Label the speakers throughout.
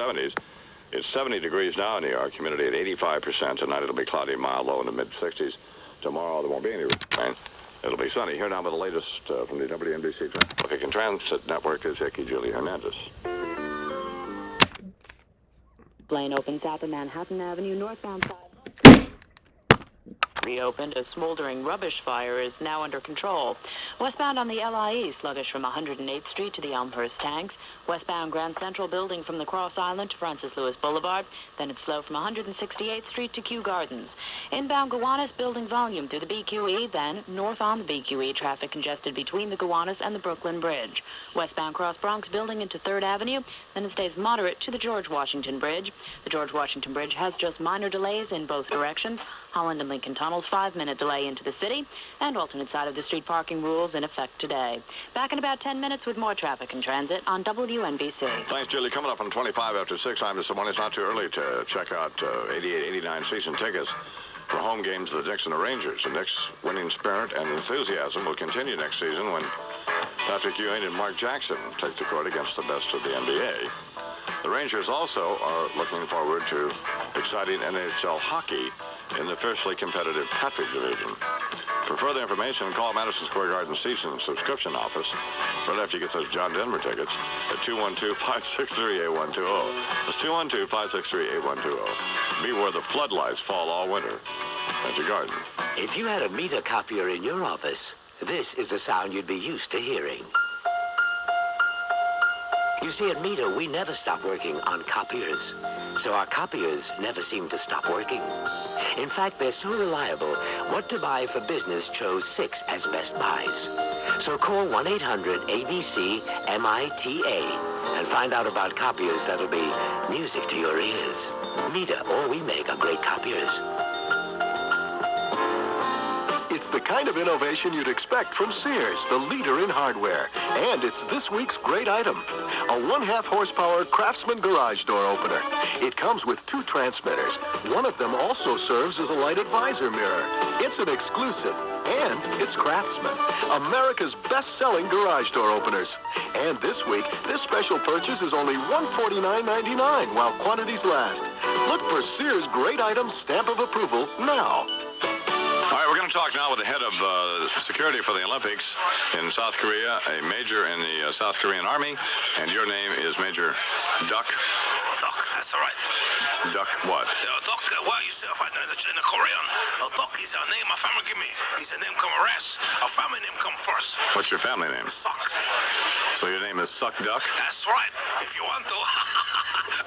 Speaker 1: 70s. It's 70 degrees now in New York, humidity at 85%. Tonight it'll be cloudy, mild, low in the mid-60s. Tomorrow there won't be any rain. It'll be sunny. Here now with the latest from the WNBC Traffic and Transit Network is Icky Julie Hernandez.
Speaker 2: Lane open south of Manhattan Avenue, northbound side. Reopened. A smoldering rubbish fire is now under control. Westbound on the LIE, sluggish from 108th Street to the Elmhurst Tanks. Westbound Grand Central building from the Cross Island to Francis Lewis Boulevard. Then it's slow from 168th Street to Kew Gardens. Inbound Gowanus building volume through the BQE. Then north on the BQE, traffic congested between the Gowanus and the Brooklyn Bridge. Westbound Cross Bronx building into 3rd Avenue. Then it stays moderate to the George Washington Bridge. The George Washington Bridge has just minor delays in both directions. Holland and Lincoln Tunnels, 5-minute delay into the city, and alternate side of the street parking rules in effect today. Back in about 10 minutes with more traffic and transit on WNBC.
Speaker 1: Thanks, Julie. Coming up on 25 after 6, I'm this morning. It's not too early to check out 88-89 season tickets for home games of the Knicks and the Rangers. The Knicks' winning spirit and enthusiasm will continue next season when Patrick Ewing and Mark Jackson take the court against the best of the NBA. The Rangers also are looking forward to exciting NHL hockey in the fiercely competitive Patrick Division. For further information, call Madison Square Garden season subscription office right after you get those John Denver tickets at 212-563-8120. That's 212-563-8120. Be where the floodlights fall all winter at your garden.
Speaker 3: If you had a meter copier in your office, this is the sound you'd be used to hearing. You see, at Meter, we never stop working on copiers. So our copiers never seem to stop working. In fact, they're so reliable, What to Buy for Business chose 6 as best buys. So call 1-800-ABC-MITA and find out about copiers that'll be music to your ears. Meter, all we make are great copiers.
Speaker 4: It's the kind of innovation you'd expect from Sears, the leader in hardware. And it's this week's great item, a 1/2 horsepower Craftsman garage door opener. It comes with 2 transmitters. One of them also serves as a lighted visor mirror. It's an exclusive, and it's Craftsman, America's best-selling garage door openers. And this week, this special purchase is only $149.99 while quantities last. Look for Sears' great item stamp of approval now.
Speaker 1: All right, we're going to talk now with the head of security for the Olympics in South Korea, a major in the South Korean Army, and your name is Major Duck.
Speaker 5: Duck, that's all right.
Speaker 1: Duck what?
Speaker 5: Duck, well, you say in the Korean, Duck is a name my family give me. It's a name come rest. A family name come first.
Speaker 1: What's your family name?
Speaker 5: Suck.
Speaker 1: So your name is Suck Duck?
Speaker 5: That's right. If you want to.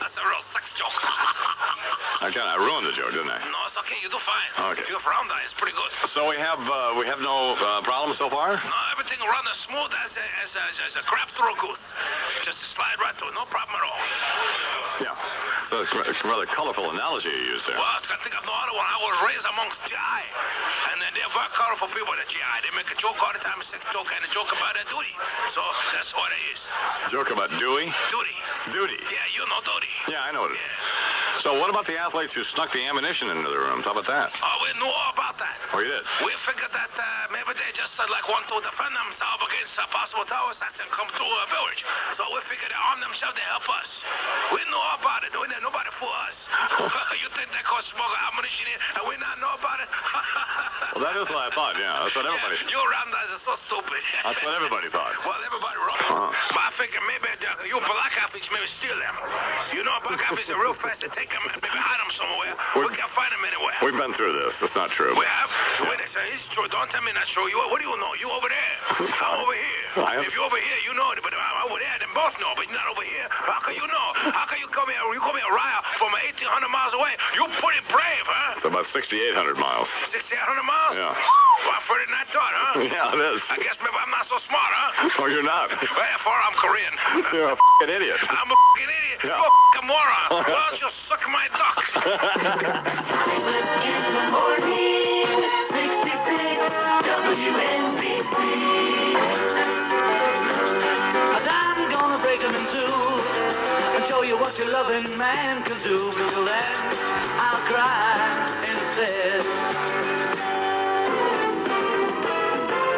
Speaker 5: That's a real sex joke.
Speaker 1: I ruined the joke, didn't I?
Speaker 5: No, it's okay. You do fine.
Speaker 1: Okay.
Speaker 5: If you're from there, it's pretty good.
Speaker 1: So we have no problems so far?
Speaker 5: No, everything run as smooth as a crab through a goose. Just slide right through. No problem at all.
Speaker 1: Yeah. That's a rather colorful analogy you used there.
Speaker 5: Well, I think of no other one. I was raised amongst GI. And then they're very colorful people, the GI. They make a joke all the time, a sex joke, and a joke about their duty. So that's what it is.
Speaker 1: Joke about Dewey?
Speaker 5: Duty.
Speaker 1: Duty.
Speaker 5: Yeah, you know duty.
Speaker 1: Yeah, I know it.
Speaker 5: Yeah.
Speaker 1: So what about the athletes who snuck the ammunition into the rooms? How about that?
Speaker 5: Oh, we knew all about that.
Speaker 1: Oh, you did?
Speaker 5: We figured that maybe they just want to defend themselves against a possible terror assassin come to a village. So we figured they arm themselves to help us. We knew all about it. We didn't nobody for us. You think they could smuggle ammunition in and we not know about it?
Speaker 1: Well, that is what I thought, yeah. That's what everybody...
Speaker 5: You around guys are so stupid.
Speaker 1: That's what everybody thought.
Speaker 5: Well, everybody wrong. But I figure maybe you black athletes maybe steal them. You know, black athletes are real fast to take them and maybe hide them somewhere. We can't find them anywhere.
Speaker 1: We've been through this. That's not true.
Speaker 5: We have? Wait a second. It's true. Don't tell me not true. What do you know? You over there. I'm over here. If you're over here, you know it. But I'm over there. Then both know. But you're not over here. How can you know? How can you come here? You come here, Raya, from 1,800 miles away. You're pretty brave, huh?
Speaker 1: It's about 6,800 miles.
Speaker 5: 6,800 miles?
Speaker 1: Yeah.
Speaker 5: Well, further than I thought, huh?
Speaker 1: Yeah, it is.
Speaker 5: I guess maybe I'm not so smart, huh?
Speaker 1: Oh, you're not.
Speaker 5: Therefore, I'm Korean.
Speaker 1: You're a f***ing idiot.
Speaker 5: I'm a f***ing idiot.
Speaker 1: Yeah.
Speaker 5: You're a f***ing moron. Why don't you suck my duck?
Speaker 6: I'm gonna break them in two and show you what your loving man can do. Till then, I'll cry instead.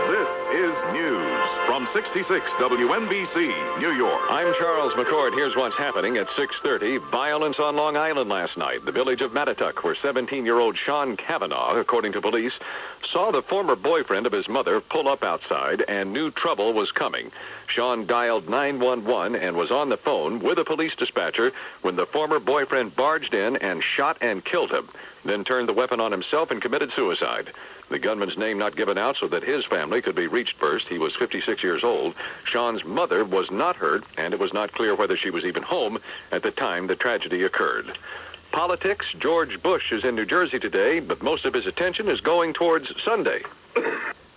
Speaker 7: This is news from from 66 WNBC, New York.
Speaker 1: I'm Charles McCord. Here's what's happening at 6:30. Violence on Long Island last night. The village of Mattituck, where 17-year-old Sean Kavanaugh, according to police, saw the former boyfriend of his mother pull up outside and knew trouble was coming. Sean dialed 911 and was on the phone with a police dispatcher when the former boyfriend barged in and shot and killed him, then turned the weapon on himself and committed suicide. The gunman's name not given out so that his family could be reached first. He was 56 years old. Sean's mother was not hurt, and it was not clear whether she was even home at the time the tragedy occurred. Politics, George Bush is in New Jersey today, but most of his attention is going towards Sunday.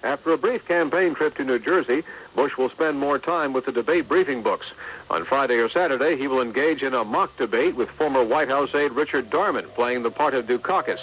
Speaker 1: After a brief campaign trip to New Jersey, Bush will spend more time with the debate briefing books. On Friday or Saturday, he will engage in a mock debate with former White House aide Richard Darman, playing the part of Dukakis.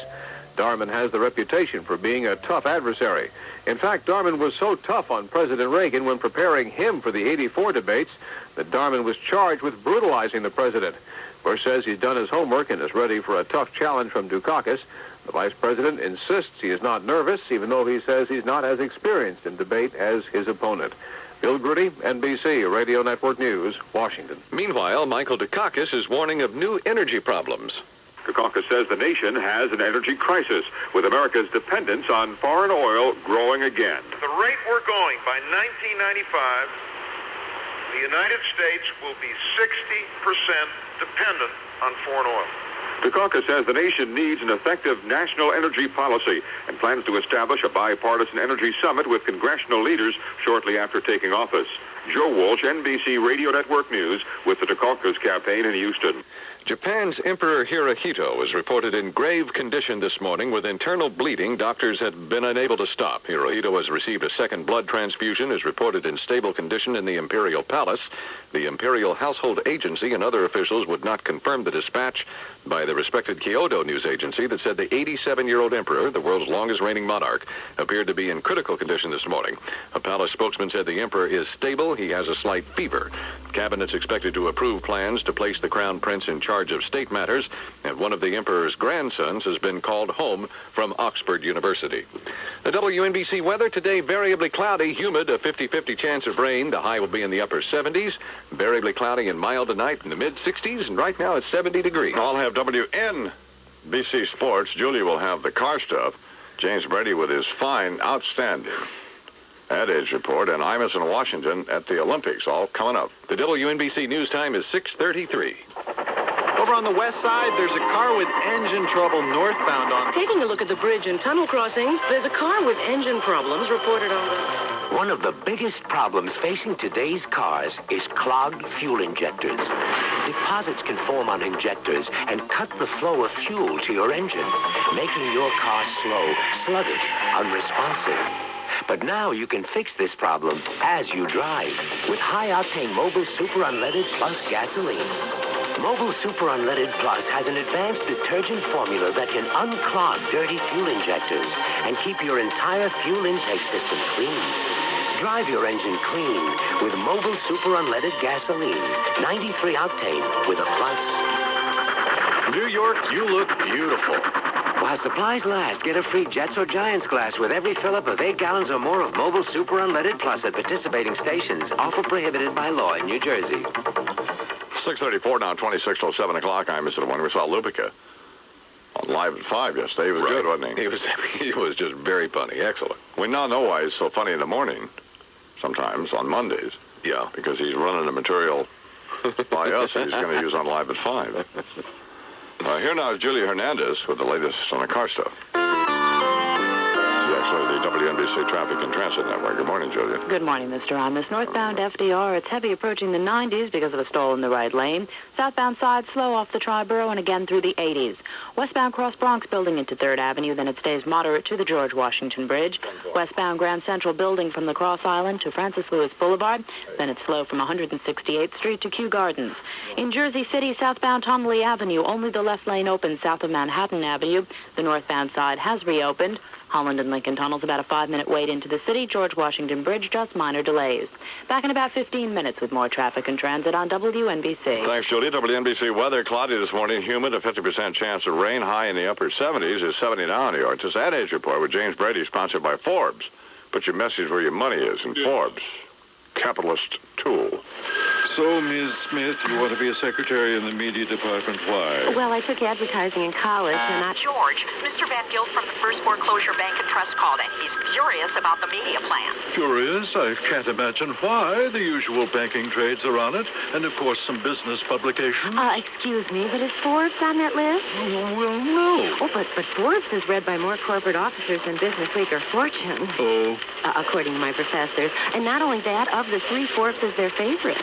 Speaker 1: Darman has the reputation for being a tough adversary. In fact, Darman was so tough on President Reagan when preparing him for the '84 debates that Darman was charged with brutalizing the president. Bush says he's done his homework and is ready for a tough challenge from Dukakis. The vice president insists he is not nervous, even though he says he's not as experienced in debate as his opponent. Bill Grudy, NBC Radio Network News, Washington. Meanwhile, Michael Dukakis is warning of new energy problems.
Speaker 8: Dukakis says the nation has an energy crisis, with America's dependence on foreign oil growing again.
Speaker 9: At the rate we're going, by 1995, the United States will be 60% dependent on foreign oil.
Speaker 8: Dukakis says the nation needs an effective national energy policy and plans to establish a bipartisan energy summit with congressional leaders shortly after taking office. Joe Walsh, NBC Radio Network News, with the Dukakis campaign in Houston.
Speaker 1: Japan's Emperor Hirohito is reported in grave condition this morning with internal bleeding doctors have been unable to stop. Hirohito has received a second blood transfusion, is reported in stable condition in the Imperial Palace. The Imperial Household Agency and other officials would not confirm the dispatch by the respected Kyoto news agency that said the 87-year-old emperor, the world's longest reigning monarch, appeared to be in critical condition this morning. A palace spokesman said the emperor is stable. He has a slight fever. Cabinet's expected to approve plans to place the crown prince in charge of state matters, and one of the emperor's grandsons has been called home from Oxford University. The WNBC weather today, variably cloudy, humid, a 50-50 chance of rain. The high will be in the upper 70s. Variably cloudy and mild tonight in the mid-60s, and right now it's 70 degrees.
Speaker 8: I'll have WNBC Sports. Julie will have the car stuff. James Brady with his fine, outstanding Ad Age report, and Imus in Washington at the Olympics, all coming up.
Speaker 1: The WNBC news time is 6:33.
Speaker 10: Over on the west side, there's a car with engine trouble northbound on...
Speaker 11: Taking a look at the bridge and tunnel crossings, there's a car with engine problems reported on the...
Speaker 3: One of the biggest problems facing today's cars is clogged fuel injectors. Deposits can form on injectors and cut the flow of fuel to your engine, making your car slow, sluggish, unresponsive. But now you can fix this problem as you drive with high-octane Mobile Super Unleaded Plus gasoline. Mobile Super Unleaded Plus has an advanced detergent formula that can unclog dirty fuel injectors and keep your entire fuel intake system clean. Drive your engine clean with Mobile Super Unleaded gasoline, 93 octane with a plus.
Speaker 10: New York, you look beautiful.
Speaker 3: While supplies last, get a free Jets or Giants glass with every fill-up of 8 gallons or more of Mobile Super Unleaded Plus at participating stations. Offer prohibited by law in New Jersey.
Speaker 1: 6:34 now, 26 till 7 o'clock. I'm Mr. One. We saw Lupica on Live at 5 yesterday. He was good, wasn't he? He was just very funny. Excellent. We now know why he's so funny in the morning, sometimes on Mondays. Yeah. Because he's running the material by us that he's going to use on Live at 5. Here now is Julia Hernandez with the latest on the car stuff. Actually, the WNBC Traffic and Transit Network. Good morning, Julia.
Speaker 2: Good morning, Mr. Imus. Northbound FDR, it's heavy approaching the 90s because of a stall in the right lane. Southbound side slow off the Triborough and again through the 80s. Westbound Cross Bronx building into 3rd Avenue, then it stays moderate to the George Washington Bridge. Westbound Grand Central building from the Cross Island to Francis Lewis Boulevard, then it's slow from 168th Street to Kew Gardens. In Jersey City, southbound Tonley Avenue, only the left lane open south of Manhattan Avenue. The northbound side has reopened. Holland and Lincoln tunnels about a 5-minute wait into the city. George Washington Bridge, just minor delays. Back in about 15 minutes with more traffic and transit on WNBC.
Speaker 1: Thanks, Julie. WNBC weather, cloudy this morning, humid, a 50% chance of rain, high in the upper 70s, is 70 now in New York. This Ad Age report with James Brady, sponsored by Forbes. Put your message where your money is in Forbes. capitalist tool.
Speaker 12: So, Ms. Smith, you want to be a secretary in the media department. Why?
Speaker 11: Well, I took advertising in college, and I...
Speaker 13: George, Mr. Van Gilt from the First Foreclosure Bank and Trust called, and he's furious about the media plan.
Speaker 12: Furious? I can't imagine why. The usual banking trades are on it, and of course some business publications.
Speaker 11: Excuse me, but is Forbes on that list?
Speaker 12: Well, no.
Speaker 11: Oh, but Forbes is read by more corporate officers than Businessweek or Fortune.
Speaker 12: Oh?
Speaker 11: According to my professors. And not only that, of the three, Forbes is their favorite.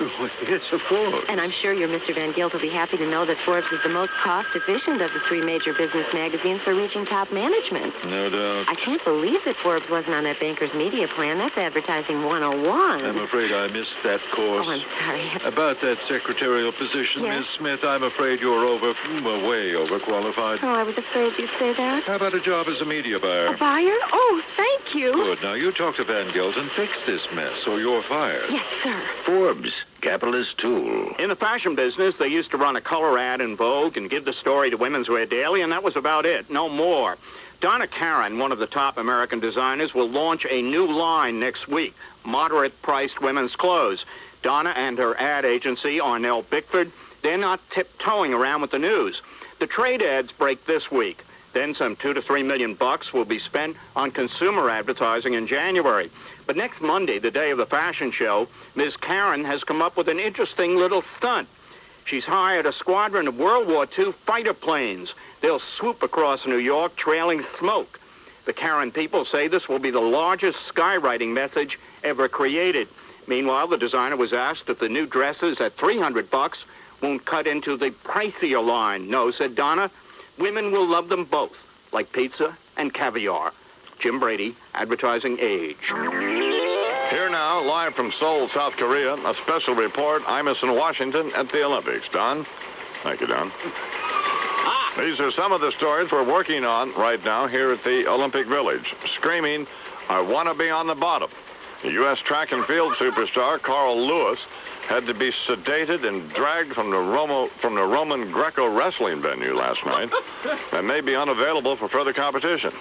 Speaker 12: Yes, of course.
Speaker 11: And I'm sure your Mr. Van Gilt will be happy to know that Forbes is the most cost-efficient of the three major business magazines for reaching top management.
Speaker 12: No doubt.
Speaker 11: I can't believe that Forbes wasn't on that banker's media plan. That's advertising 101.
Speaker 12: I'm afraid I missed that course.
Speaker 11: Oh, I'm sorry.
Speaker 12: About that secretarial position,
Speaker 11: Yes?
Speaker 12: Miss Smith, I'm afraid you're way overqualified.
Speaker 11: Oh, I was afraid you'd say that.
Speaker 12: How about a job as a media buyer?
Speaker 11: A buyer? Oh, thank you.
Speaker 12: Good. Now, you talk to Van Gilt and fix this mess, or you're fired.
Speaker 11: Yes, sir.
Speaker 3: Forbes, capitalist tool.
Speaker 10: In the fashion business, they used to run a color ad in Vogue and give the story to Women's Wear Daily, and that was about it. No more. Donna Karan, one of the top American designers, will launch a new line next week, moderate-priced women's clothes. Donna and her ad agency, Arnell Bickford, they're not tiptoeing around with the news. The trade ads break this week. Then some $2 to $3 million will be spent on consumer advertising in January. But next Monday, the day of the fashion show, Ms. Karen has come up with an interesting little stunt. She's hired a squadron of World War II fighter planes. They'll swoop across New York, trailing smoke. The Karen people say this will be the largest skywriting message ever created. Meanwhile, the designer was asked if the new dresses at $300 won't cut into the pricier line. No, said Donna. Women will love them both, like pizza and caviar. Jim Brady, Advertising Age.
Speaker 1: Here now, live from Seoul, South Korea, a special report, Imus in Washington at the Olympics. Don? Thank you, Don. These are some of the stories we're working on right now here at the Olympic Village. Screaming, I want to be on the bottom. The U.S. track and field superstar Carl Lewis had to be sedated and dragged from the Roman Greco wrestling venue last night and may be unavailable for further competition.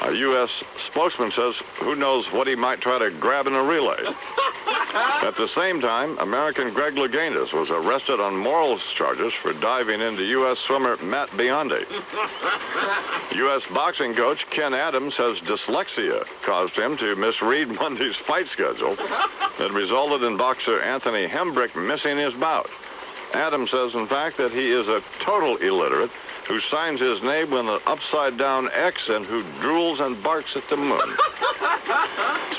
Speaker 1: A U.S. spokesman says who knows what he might try to grab in a relay. At the same time, American Greg Louganis was arrested on morals charges for diving into U.S. swimmer Matt Biondi. U.S. boxing coach Ken Adams says dyslexia caused him to misread Monday's fight schedule that resulted in boxer Anthony Hembrick missing his bout. Adams says, in fact, that he is a total illiterate who signs his name with an upside-down X and who drools and barks at the moon.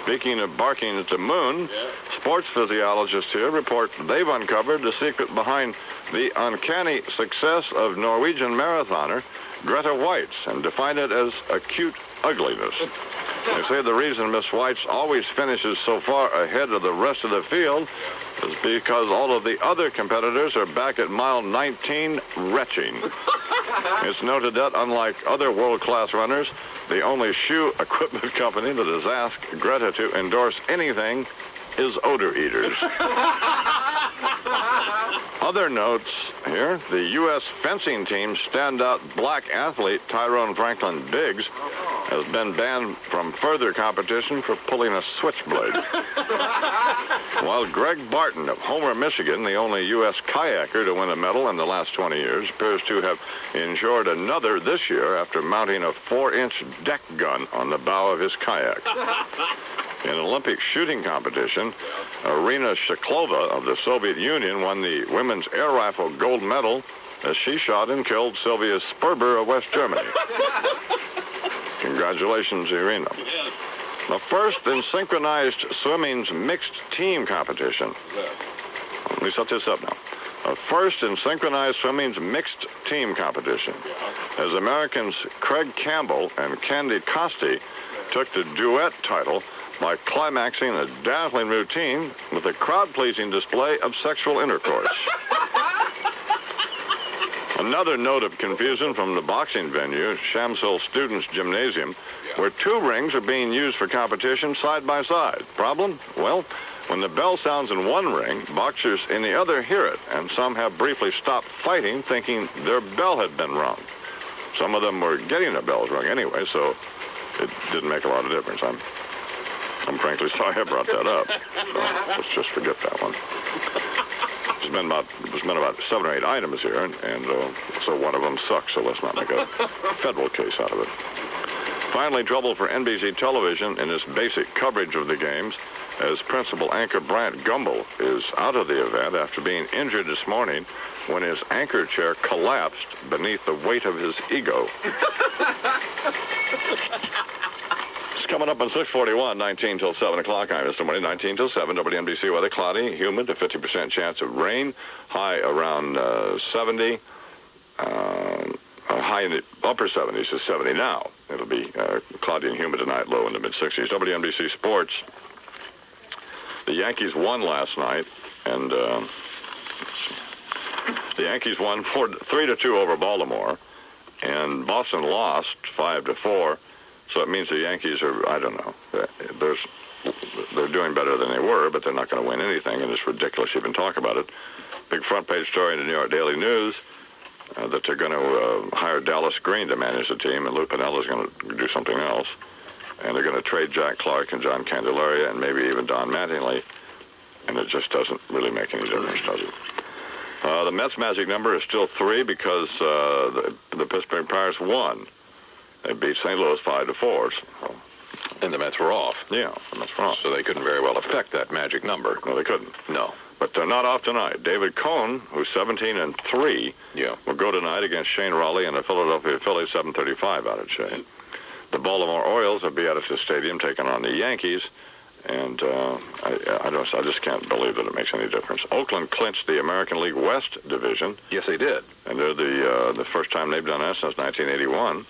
Speaker 1: Speaking of barking at the moon, sports physiologists here report they've uncovered the secret behind the uncanny success of Norwegian marathoner Greta Weitz and define it as acute ugliness. They say the reason Miss Weitz always finishes so far ahead of the rest of the field is because all of the other competitors are back at mile 19 retching. It's noted that, unlike other world-class runners, the only shoe equipment company that has asked Greta to endorse anything is Odor Eaters. Other notes here, the U.S. fencing team's standout black athlete, Tyrone Franklin Biggs, has been banned from further competition for pulling a switchblade. While Greg Barton of Homer, Michigan, the only U.S. kayaker to win a medal in the last 20 years, appears to have ensured another this year after mounting a 4-inch deck gun on the bow of his kayak. In an Olympic shooting competition, Irina Shklova of the Soviet Union won the women's air rifle gold medal as she shot and killed Sylvia Sperber of West Germany. Congratulations, Irina. The first in synchronized swimming's mixed team competition. Let me set this up now. The first in synchronized swimming's mixed team competition, as Americans Craig Campbell and Candy Costi took the duet title by climaxing a dazzling routine with a crowd-pleasing display of sexual intercourse. Another note of confusion from the boxing venue, Shamsil Students Gymnasium, where two rings are being used for competition side by side. Problem? Well, when the bell sounds in one ring, boxers in the other hear it, and some have briefly stopped fighting thinking their bell had been rung. Some of them were getting their bells rung anyway, so it didn't make a lot of difference. I'm frankly sorry I brought that up. So let's just forget that one. There's been about 7 or 8 items here, and so one of them sucks, so let's not make a federal case out of it. Finally, trouble for NBC television in its basic coverage of the games, as principal anchor Bryant Gumbel is out of the event after being injured this morning when his anchor chair collapsed beneath the weight of his ego. It's coming up on 641, 19 till 7 o'clock. I'm Mr. Morning, 19 till 7. WNBC weather, cloudy, humid, a 50% chance of rain, high around 70, high in the upper 70s to 70 now. It'll be cloudy and humid tonight, low in the mid-60s. WNBC Sports. The Yankees won last night, and the Yankees won 3-2 over Baltimore, and Boston lost 5-4. So it means the Yankees are, I don't know, they're doing better than they were, but they're not going to win anything, and it's ridiculous to even talk about it. Big front page story in the New York Daily News that they're going to hire Dallas Green to manage the team, and Lou Piniella's going to do something else. And they're going to trade Jack Clark and John Candelaria and maybe even Don Mattingly, and it just doesn't really make any difference, does it? The Mets' magic number is still 3 because the Pittsburgh Pirates won. They beat St. Louis 5-4. So.
Speaker 14: And the Mets were off.
Speaker 1: Yeah, the Mets were off.
Speaker 14: So they couldn't very well affect that magic number.
Speaker 1: No, they couldn't.
Speaker 14: No.
Speaker 1: But they're not off tonight. David Cohn, who's 17-3, will go tonight against Shane Raleigh and the Philadelphia Phillies, 7:35 out at Shane. The Baltimore Orioles will be at the stadium taking on the Yankees, and I just can't believe that it makes any difference. Oakland clinched the American League West division.
Speaker 14: Yes, they did.
Speaker 1: And they're the first time they've done that since 1981.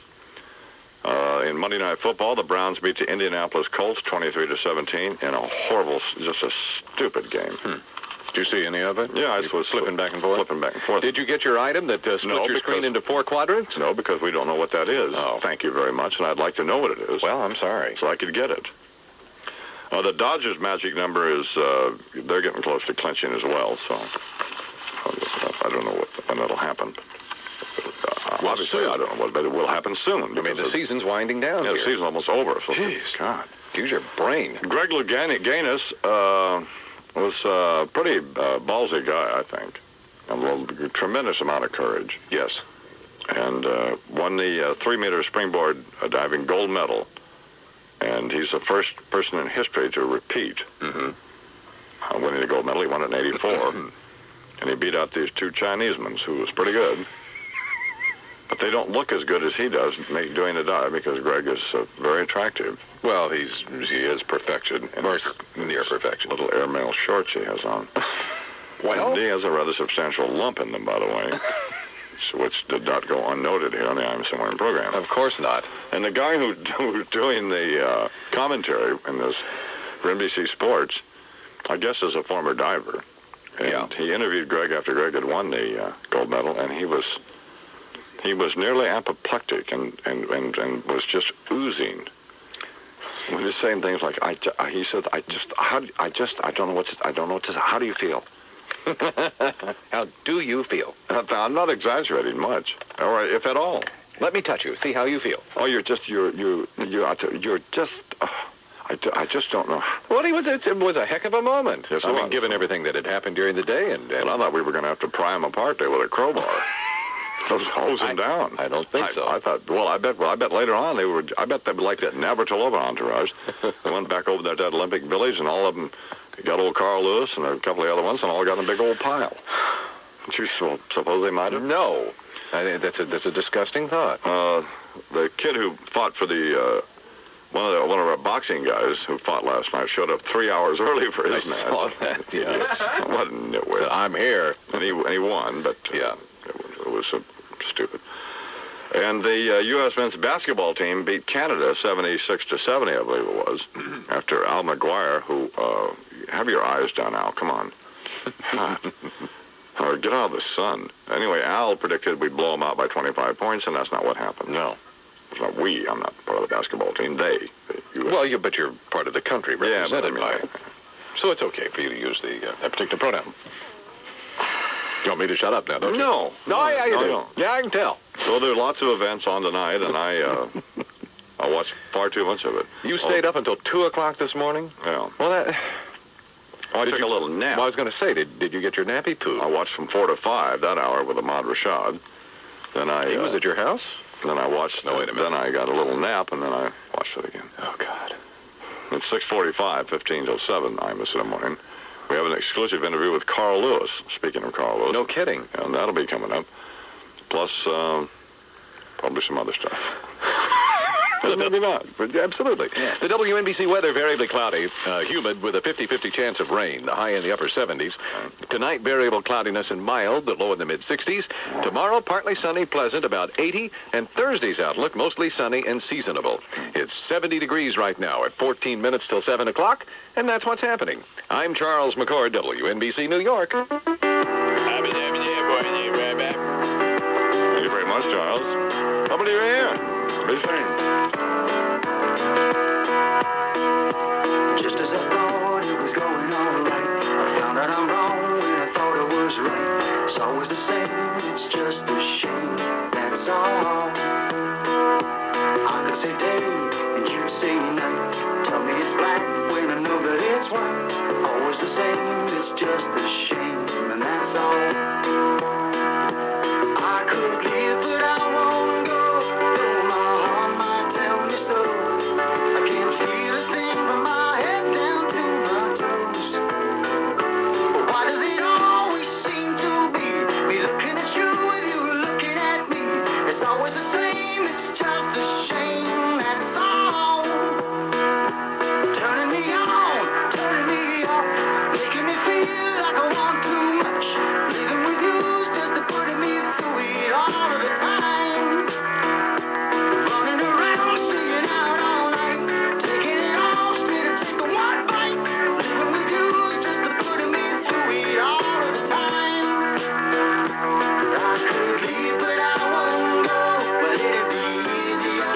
Speaker 1: In Monday Night Football, the Browns beat the Indianapolis Colts 23-17 in a horrible, just a stupid game.
Speaker 14: Did you see any of it?
Speaker 1: Yeah, I was
Speaker 14: flipping back and forth.
Speaker 1: Flipping back and forth.
Speaker 14: Did you get your item that split your screen into 4 quadrants?
Speaker 1: No, because we don't know what that is.
Speaker 14: Oh.
Speaker 1: Thank you very much, and I'd like to know what it is.
Speaker 14: Well, I'm sorry.
Speaker 1: So I could get it. The Dodgers' magic number is, they're getting close to clinching as well, so I don't know when that'll happen. Obviously, I don't know what, but it will happen soon.
Speaker 14: I mean, the season's winding down here.
Speaker 1: The season's almost over. So
Speaker 14: Jeez.
Speaker 1: God.
Speaker 14: Use your brain.
Speaker 1: Greg Louganis was a pretty ballsy guy, I think. A tremendous amount of courage.
Speaker 14: Yes.
Speaker 1: And won the 3-meter springboard diving gold medal. And he's the first person in history to repeat winning the gold medal. He won it in 84. And he beat out these 2 Chinesemen, who was pretty good. But they don't look as good as he does doing the dive because Greg is very attractive.
Speaker 14: Well, he is perfection, or near perfection.
Speaker 1: Little airmail shorts he has on.
Speaker 14: Well,
Speaker 1: and he has a rather substantial lump in them, by the way, which did not go unnoted here on the I'm Somewhere program.
Speaker 14: Of course not.
Speaker 1: And the guy who's doing the commentary in this for NBC Sports, I guess is a former diver. And he interviewed Greg after Greg had won the gold medal, and he was nearly apoplectic and was just oozing. He was saying things like, he said, I don't know what to say. How do you feel?
Speaker 14: How do you feel?
Speaker 1: I'm not exaggerating much, or if at all.
Speaker 14: Let me touch you. See how you feel.
Speaker 1: Oh, you're just. I just don't know.
Speaker 14: Well, it was a heck of a moment.
Speaker 1: Yes,
Speaker 14: I mean, given everything that had happened during the day, and
Speaker 1: I thought we were going to have to pry him apart there with a crowbar. Hose him down.
Speaker 14: I don't think so.
Speaker 1: I thought. Well, I bet later on they were. I bet they would like that Navratilova entourage. They went back over there to that Olympic Village, and all of them got old Carl Lewis and a couple of other ones, and all got in a big old pile. Did you suppose they might have?
Speaker 14: No. I think that's a disgusting thought.
Speaker 1: The kid who fought for the one of our boxing guys who fought last night showed up 3 hours early for his match.
Speaker 14: I saw that. Yeah.
Speaker 1: What a nitwit.
Speaker 14: I'm here,
Speaker 1: and he won, but
Speaker 14: yeah,
Speaker 1: it was stupid. And the U.S. men's basketball team beat Canada 76-70, I believe it was, after Al McGuire, who have your eyes down, Al. Come on. Or get out of the sun. Anyway, Al predicted we'd blow them out by 25 points, and that's not what happened.
Speaker 14: No.
Speaker 1: It's not we. I'm not part of the basketball team. They.
Speaker 14: Well, but you're part of the country represented by. So it's okay for you to use that particular pronoun. You want me to shut up now, don't you?
Speaker 1: No.
Speaker 14: No, I do.
Speaker 1: No.
Speaker 14: Yeah, I can tell.
Speaker 1: So there are lots of events on tonight, and I watched far too much of it.
Speaker 14: You stayed up until 2 o'clock this morning?
Speaker 1: Yeah.
Speaker 14: Well, that...
Speaker 1: Well, I took a little nap.
Speaker 14: Well, I was going to say, did you get your nappy poo?
Speaker 1: I watched from 4 to 5 that hour with Ahmad Rashad. Then
Speaker 14: He was at your house?
Speaker 1: Then I watched.
Speaker 14: No, wait a minute.
Speaker 1: Then I got a little nap, and then I watched it again.
Speaker 14: Oh, God.
Speaker 1: It's 6:45, 15 till 7. Imus in the morning. We have an exclusive interview with Carl Lewis. Speaking of Carl Lewis.
Speaker 14: No kidding.
Speaker 1: And that'll be coming up. Plus, probably some other stuff.
Speaker 14: Maybe not, but absolutely. Yeah. The WNBC weather, variably cloudy, humid with a 50-50 chance of rain, the high in the upper 70s. Tonight, variable cloudiness and mild, the low in the mid-60s. Tomorrow, partly sunny, pleasant, about 80. And Thursday's outlook, mostly sunny and seasonable. It's 70 degrees right now at 14 minutes till 7 o'clock, and that's what's happening. I'm Charles McCord, WNBC New York.
Speaker 1: Thank you very much, Charles. How many are here? Be seen.
Speaker 6: Just as I thought it was going all right, I found out I'm wrong when I thought it was right. It's always the same, it's just a shame, that's all. I could say day and you'd say night. Tell me it's black when I know that it's white. Always the same, it's just a shame, and that's all. I could live, but I won't go. Though my heart might tell me so. I can't feel a thing from my head down to my toes. But why does it always seem to be me looking at you and you looking at me? It's always the same, it's just a shame, that's all. Turning me on, turning me off, making me feel like I want too much. Living with you's just the putting me through it all of the time. Running around, staying out all night, taking it all straight and taking one bite. Living with you's just the putting me through it all of the time. I could leave, but I won't go. But it'd be easier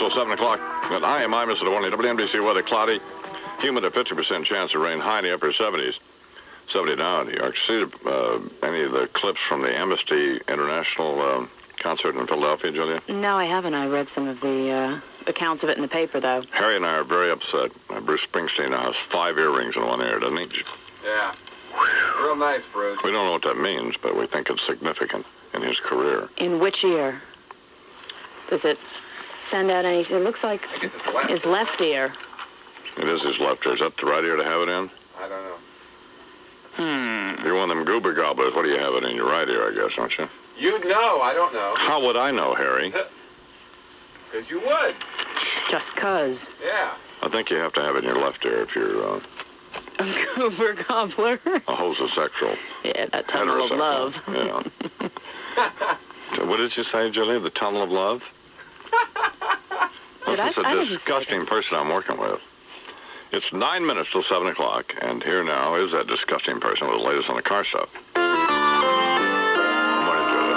Speaker 1: till 7 o'clock. And I am Mr. Warning. WNBC weather cloudy. Humid, a 50% chance of rain. High in the upper 70s. 70 now in New York. See any of the clips from the Amnesty International concert in Philadelphia, Julia?
Speaker 2: No, I haven't. I read some of the accounts of it in the paper, though.
Speaker 1: Harry and I are very upset. Bruce Springsteen now has 5 earrings in one ear, doesn't he?
Speaker 15: Yeah. Real nice, Bruce.
Speaker 1: We don't know what that means, but we think it's significant in his career.
Speaker 2: In which ear? Does it send out anything? It looks like his left ear.
Speaker 1: It is his left ear. Is that the right ear to have it in?
Speaker 15: I don't know.
Speaker 1: You're one of them goober gobblers. What do you have it in? Your right ear, I guess, don't you?
Speaker 15: You'd know. I don't know.
Speaker 1: How would I know, Harry?
Speaker 15: Because you would.
Speaker 2: Just 'cause.
Speaker 15: Yeah.
Speaker 1: I think you have to have it in your left ear if you're
Speaker 2: A goober gobbler.
Speaker 1: a homosexual.
Speaker 2: Yeah, that tunnel of love.
Speaker 1: Yeah. So what did you say, Julia? The tunnel of love? This is a disgusting person I'm working with. It's 9 minutes till 7 o'clock, and here now is that disgusting person with the latest on the car stuff.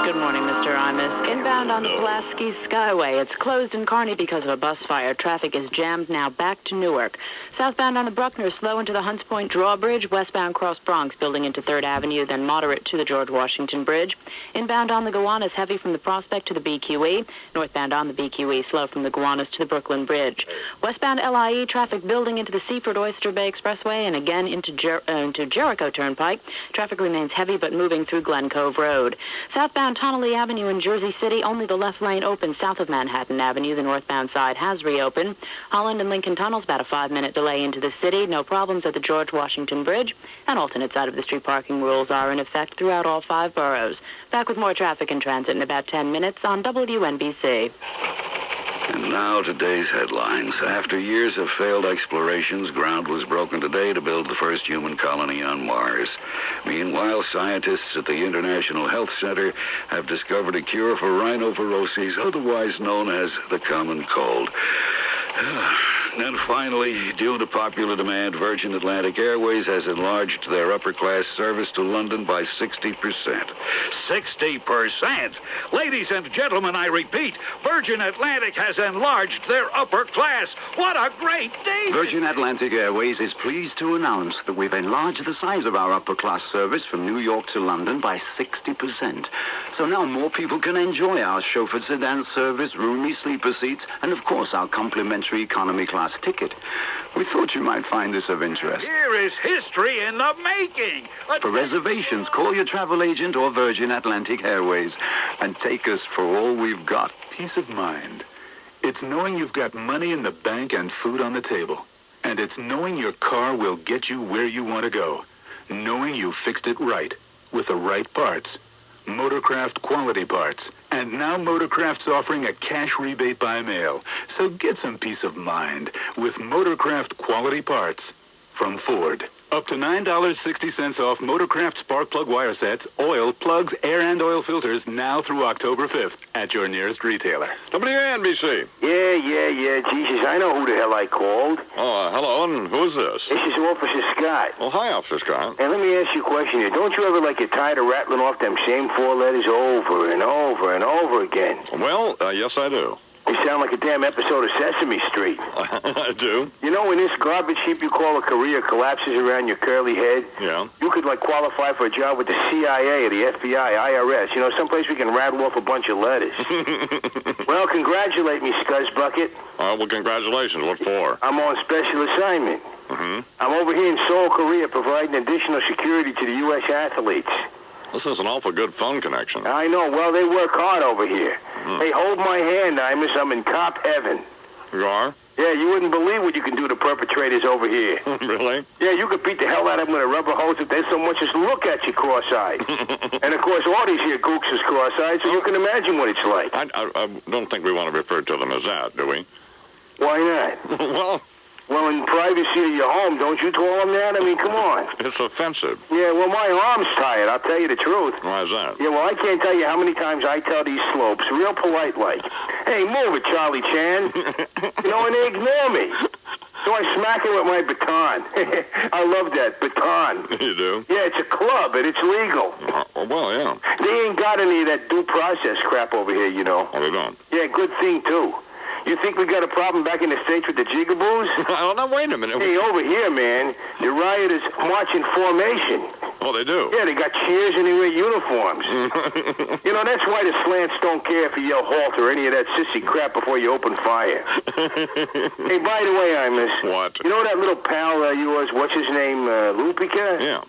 Speaker 2: Good morning, Mr. Imus. Inbound on the Pulaski Skyway. It's closed in Kearney because of a bus fire. Traffic is jammed now back to Newark. Southbound on the Bruckner, slow into the Hunts Point Drawbridge. Westbound Cross Bronx, building into 3rd Avenue, then moderate to the George Washington Bridge. Inbound on the Gowanus, heavy from the Prospect to the BQE. Northbound on the BQE, slow from the Gowanus to the Brooklyn Bridge. Westbound LIE, traffic building into the Seaford Oyster Bay Expressway and again into Jericho Turnpike. Traffic remains heavy but moving through Glen Cove Road. Southbound Tonelli Avenue in Jersey City, only the left lane open south of Manhattan Avenue. The northbound side has reopened. Holland and Lincoln Tunnels, about a 5-minute delay into the city. No problems at the George Washington Bridge. And alternate side of the street parking rules are in effect throughout all 5 boroughs. Back with more traffic and transit in about 10 minutes on WNBC.
Speaker 16: And now today's headlines. After years of failed explorations, ground was broken today to build the first human colony on Mars. Meanwhile, scientists at the International Health Center have discovered a cure for rhinoviroses, otherwise known as the common cold. And finally, due to popular demand, Virgin Atlantic Airways has enlarged their upper-class service to London by 60%. 60%? Ladies and gentlemen, I repeat, Virgin Atlantic has enlarged their upper class. What a great day!
Speaker 17: Virgin Atlantic Airways is pleased to announce that we've enlarged the size of our upper-class service from New York to London by 60%. So now more people can enjoy our chauffeured sedan service, roomy sleeper seats, and of course our complimentary economy class ticket. We thought you might find this of interest.
Speaker 16: Here is history in the making.
Speaker 17: For reservations, call your travel agent or Virgin Atlantic Airways and take us for all we've got.
Speaker 18: Peace of mind. It's knowing you've got money in the bank and food on the table. And it's knowing your car will get you where you want to go. Knowing you fixed it right, with the right parts. Motorcraft quality parts. And now Motorcraft's offering a cash rebate by mail. So get some peace of mind with Motorcraft quality parts from Ford. Up to $9.60 off Motorcraft spark plug wire sets, oil, plugs, air and oil filters now through October 5th at your nearest retailer.
Speaker 1: WNBC.
Speaker 19: Yeah. Jesus, I know who the hell I called.
Speaker 1: Oh, hello, and who's this?
Speaker 19: This is Officer Scott.
Speaker 1: Well, hi, Officer Scott.
Speaker 19: And let me ask you a question here. Don't you ever get tired of rattling off them same 4 letters over and over and over again?
Speaker 1: Well, yes, I do.
Speaker 19: You sound like a damn episode of Sesame Street.
Speaker 1: I do.
Speaker 19: You know, when this garbage heap you call a career collapses around your curly head,
Speaker 1: yeah,
Speaker 19: you could, qualify for a job with the CIA, the FBI, IRS. You know, someplace we can rattle off a bunch of letters. Well, congratulate me, Scuzzbucket.
Speaker 1: Well, congratulations. What for?
Speaker 19: I'm on special assignment.
Speaker 1: Mm-hmm.
Speaker 19: I'm over here in Seoul, Korea, providing additional security to the U.S. athletes.
Speaker 1: This is an awful good phone connection.
Speaker 19: I know. Well, they work hard over here. Hey, hold my hand, Imus. I'm in cop heaven.
Speaker 1: You are?
Speaker 19: Yeah, you wouldn't believe what you can do to perpetrators over here.
Speaker 1: Really?
Speaker 19: Yeah, you could beat the hell out of them with a rubber hose if they so much as look at you cross-eyed. And, of course, all these here gooks is cross-eyed, so you can imagine what it's like.
Speaker 1: I don't think we want to refer to them as that, do we?
Speaker 19: Why not? Well, in privacy of your home, don't you call them that? I mean, come on.
Speaker 1: It's offensive.
Speaker 19: Yeah, well, my arm's tired, I'll tell you the truth.
Speaker 1: Why is that?
Speaker 19: Yeah, well, I can't tell you how many times I tell these slopes, real polite-like, hey, move it, Charlie Chan. You know, and they ignore me. So I smack it with my baton. I love that, baton.
Speaker 1: You do?
Speaker 19: Yeah, it's a club, and it's legal.
Speaker 1: Well, yeah.
Speaker 19: They ain't got any of that due process crap over here, you know.
Speaker 1: Oh, they don't?
Speaker 19: Yeah, good thing, too. You think we got a problem back in the States with the jigaboos?
Speaker 1: Oh, no, wait a minute.
Speaker 19: Hey, over here, man, the rioters march in formation.
Speaker 1: Oh, they do?
Speaker 19: Yeah, they got cheers and they wear uniforms. You know, that's why the slants don't care if you yell halt or any of that sissy crap before you open fire. Hey, by the way, Imus.
Speaker 1: What?
Speaker 19: You know that little pal of yours, what's his name, Lupica?
Speaker 1: Yeah.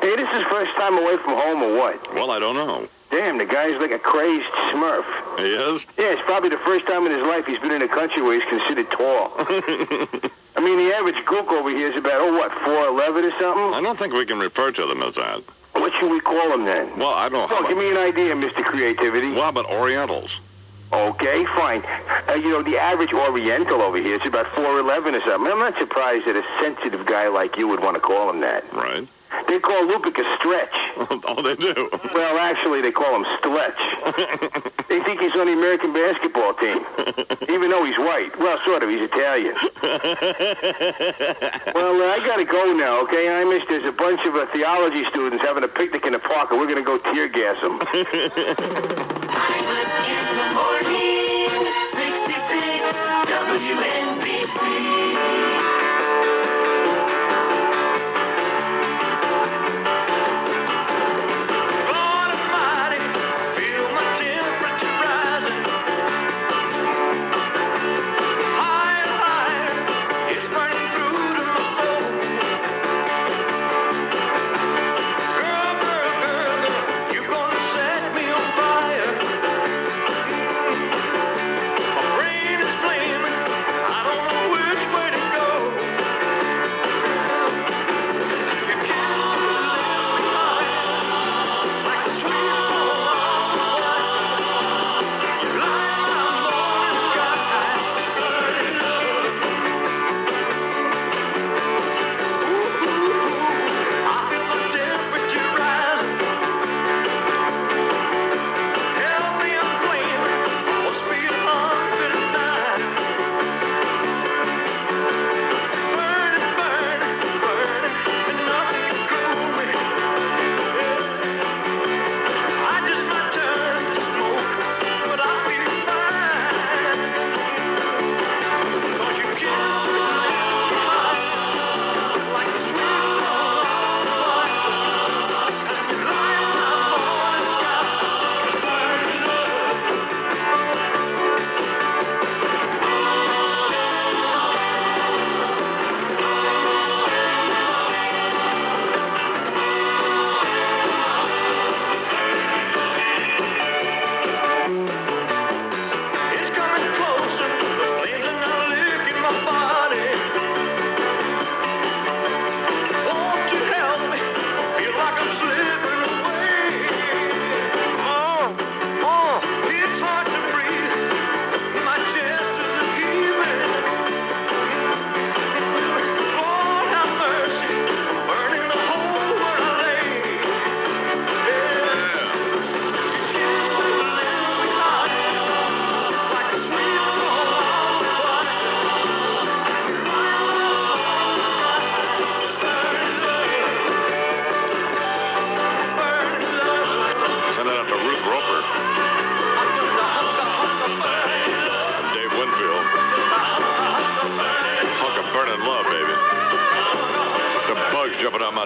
Speaker 19: Hey, this is first time away from home or what?
Speaker 1: Well, I don't know.
Speaker 19: Damn, the guy's like a crazed smurf.
Speaker 1: He is?
Speaker 19: Yeah, it's probably the first time in his life he's been in a country where he's considered tall. I mean, the average gook over here is about, 4'11" or something?
Speaker 1: I don't think we can refer to them as that.
Speaker 19: What should we call them then?
Speaker 1: Well, I don't know.
Speaker 19: Well, give me an idea, Mr. Creativity.
Speaker 1: What about Orientals?
Speaker 19: Okay, fine. You know, the average Oriental over here is about 4'11" or something. I'm not surprised that a sensitive guy like you would want to call him that.
Speaker 1: Right.
Speaker 19: They call Lupic a stretch.
Speaker 1: Oh, they do?
Speaker 19: Well, actually, they call him Stletch. They think he's on the American basketball team, even though he's white. Well, sort of. He's Italian. Well, I got to go now, okay, Imus? There's a bunch of theology students having a picnic in the park, and we're going to go tear gas them.
Speaker 6: Imus in the morning, 66 WNBC.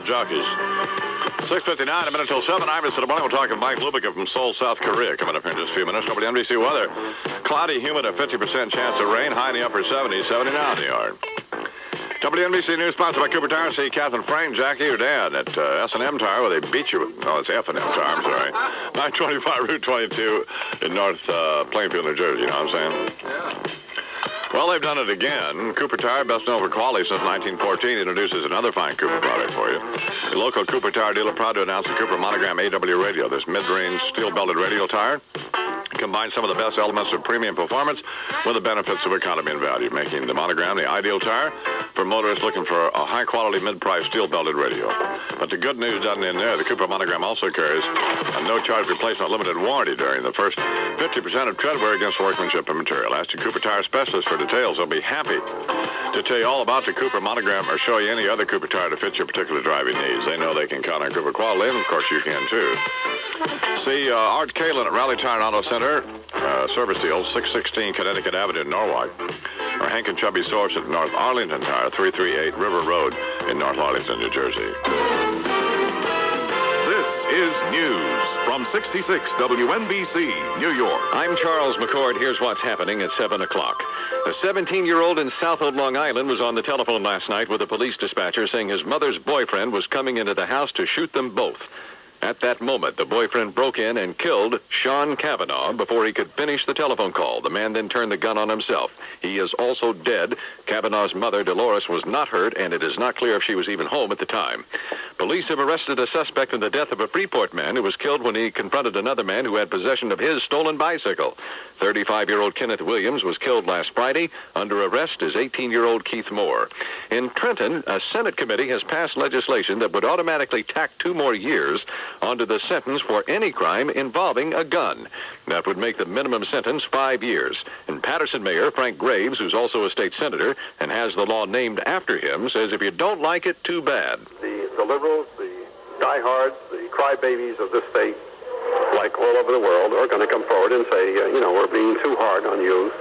Speaker 1: Jockeys. 6:59, a minute till 7. Imus in the morning. We're talking Mike Lubica from Seoul, South Korea. Coming up here in just a few minutes. WNBC weather. Cloudy, humid, a 50% chance of rain. High in the upper 70s, 79 in the yard. WNBC News sponsored by Cooper Tire. See Catherine Frank, Jackie, or Dan at S&M Tire, where they beat you. Oh, it's F&M Tire. I'm sorry. 925 Route 22 in North Plainfield, New Jersey. You know what I'm saying?
Speaker 15: Yeah.
Speaker 1: Well, they've done it again. Cooper Tire, best known for quality since 1914, introduces another fine Cooper product for you. The local Cooper Tire dealer proud to announce the Cooper Monogram AW Radio. This mid-range steel-belted radial tire combines some of the best elements of premium performance with the benefits of economy and value, making the Monogram the ideal tire for motorists looking for a high-quality, mid-price steel-belted radio. But the good news doesn't end there. The Cooper Monogram also carries a no-charge replacement limited warranty during the first 50% of tread wear against workmanship and material. Ask your Cooper Tire specialist for details. They'll be happy to tell you all about the Cooper monogram or show you any other Cooper tire to fit your particular driving needs. They know they can count on Cooper quality, and of course you can too. See Art Kalin at Rally Tire and Auto Center, service deal, 616 Connecticut Avenue in Norwalk. Or Hank and Chubby Source at North Arlington Tire, 338 River Road in North Arlington, New Jersey.
Speaker 7: This is news from 66 WNBC, New York.
Speaker 14: I'm Charles McCord. Here's what's happening at 7 o'clock. A 17-year-old in Southold, Long Island was on the telephone last night with a police dispatcher saying his mother's boyfriend was coming into the house to shoot them both. At that moment, the boyfriend broke in and killed Sean Kavanaugh before he could finish the telephone call. The man then turned the gun on himself. He is also dead. Kavanaugh's mother, Dolores, was not hurt, and it is not clear if she was even home at the time. Police have arrested a suspect in the death of a Freeport man who was killed when he confronted another man who had possession of his stolen bicycle. 35-year-old Kenneth Williams was killed last Friday. Under arrest is 18-year-old Keith Moore. In Trenton, a Senate committee has passed legislation that would automatically tack 2 more years onto the sentence for any crime involving a gun. That would make the minimum sentence 5 years. And Patterson Mayor Frank Graves, who's also a state senator and has the law named after him, says if you don't like it, too bad.
Speaker 4: The liberals, the diehards, the crybabies of this state, like all over the world, are going to come forward and say, we're being too hard on you,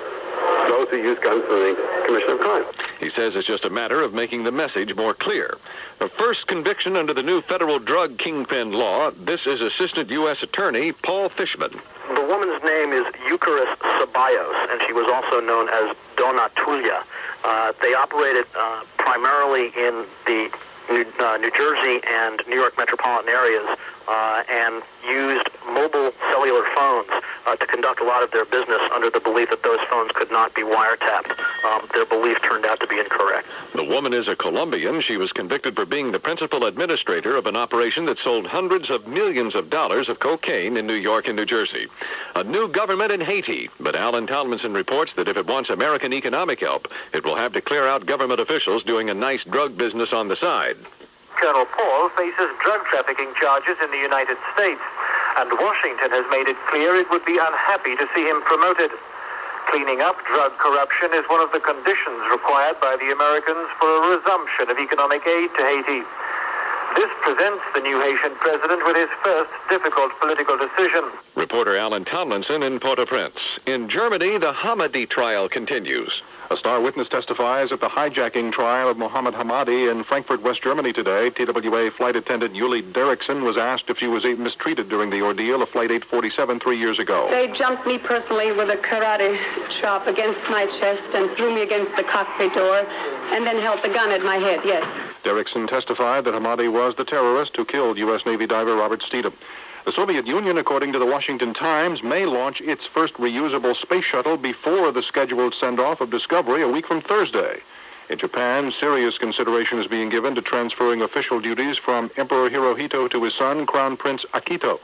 Speaker 4: those who use guns for the commission of crime.
Speaker 14: He says it's just a matter of making the message more clear. The first conviction under the new federal drug kingpin law, this is Assistant U.S. Attorney Paul Fishman.
Speaker 20: The woman's name is Eucharis Ceballos, and she was also known as Donna Tulia. They operated primarily in the New Jersey and New York metropolitan areas and used mobile cellular phones to conduct a lot of their business under the belief that those phones could not be wiretapped. Their belief turned out to be incorrect.
Speaker 14: The woman is a Colombian. She was convicted for being the principal administrator of an operation that sold hundreds of millions of dollars of cocaine in New York and New Jersey. A new government in Haiti, but Alan Tomlinson reports that if it wants American economic help, it will have to clear out government officials doing a nice drug business on the side.
Speaker 21: Colonel Paul faces drug trafficking charges in the United States, and Washington has made it clear it would be unhappy to see him promoted. Cleaning up drug corruption is one of the conditions required by the Americans for a resumption of economic aid to Haiti. This presents the new Haitian president with his first difficult political decision.
Speaker 14: Reporter Alan Tomlinson in Port-au-Prince. In Germany, the Hamadi trial continues.
Speaker 22: A star witness testifies at the hijacking trial of Mohammed Hamadi in Frankfurt, West Germany today. TWA flight attendant Yuli Derrickson was asked if she was mistreated during the ordeal of Flight 847 3 years ago.
Speaker 23: They jumped me personally with a karate chop against my chest and threw me against the cockpit door and then held the gun at my head, yes.
Speaker 22: Derrickson testified that Hamadi was the terrorist who killed U.S. Navy diver Robert Steedham. The Soviet Union, according to the Washington Times, may launch its first reusable space shuttle before the scheduled send-off of Discovery a week from Thursday. In Japan, serious consideration is being given to transferring official duties from Emperor Hirohito to his son, Crown Prince Akito.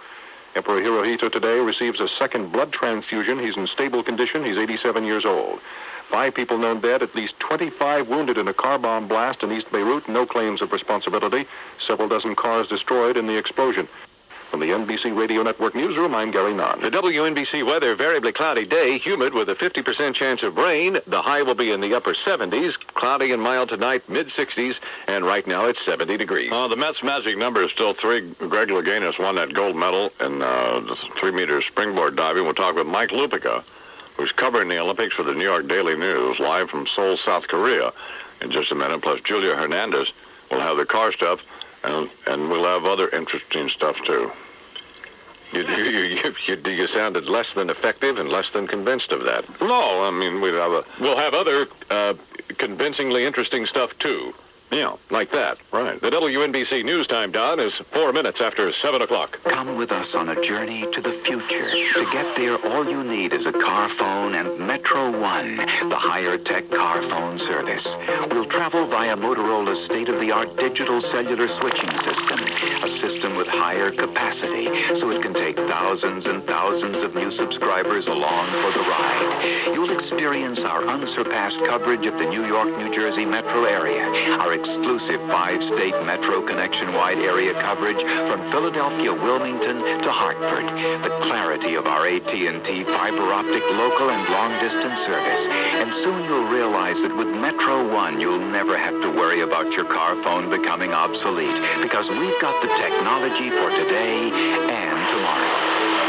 Speaker 22: Emperor Hirohito today receives a second blood transfusion. He's in stable condition. He's 87 years old. 5 people known dead, at least 25 wounded in a car bomb blast in East Beirut. No claims of responsibility. Several dozen cars destroyed in the explosion. From the NBC Radio Network Newsroom, I'm Gary Nunn.
Speaker 14: The WNBC weather, variably cloudy day, humid with a 50% chance of rain. The high will be in the upper 70s, cloudy and mild tonight, mid-60s, and right now it's 70 degrees.
Speaker 1: The Mets' magic number is still 3. Greg Louganis won that gold medal in the 3-meter springboard diving. We'll talk with Mike Lupica, who's covering the Olympics for the New York Daily News, live from Seoul, South Korea, in just a minute. Plus, Julia Hernandez will have the car stuff, and we'll have other interesting stuff, too.
Speaker 14: You sounded less than effective and less than convinced of that.
Speaker 1: No, I mean,
Speaker 14: we'll have other convincingly interesting stuff, too.
Speaker 1: Yeah,
Speaker 14: like that.
Speaker 1: Right.
Speaker 14: The WNBC News Time, Don, is 4 minutes after 7 o'clock.
Speaker 17: Come with us on a journey to the future. To get there, all you need is a car phone and Metro One, the higher-tech car phone service. We'll travel via Motorola's state-of-the-art digital cellular switching system, a system with with higher capacity, so it can take thousands and thousands of new subscribers along for the ride. You'll experience our unsurpassed coverage of the New York, New Jersey metro area, our exclusive 5-state metro connection-wide area coverage from Philadelphia, Wilmington to Hartford, the clarity of our AT&T fiber optic local and long-distance service, and soon you'll realize that with Metro One, you'll never have to worry about your car phone becoming obsolete, because we've got the technology for today and tomorrow.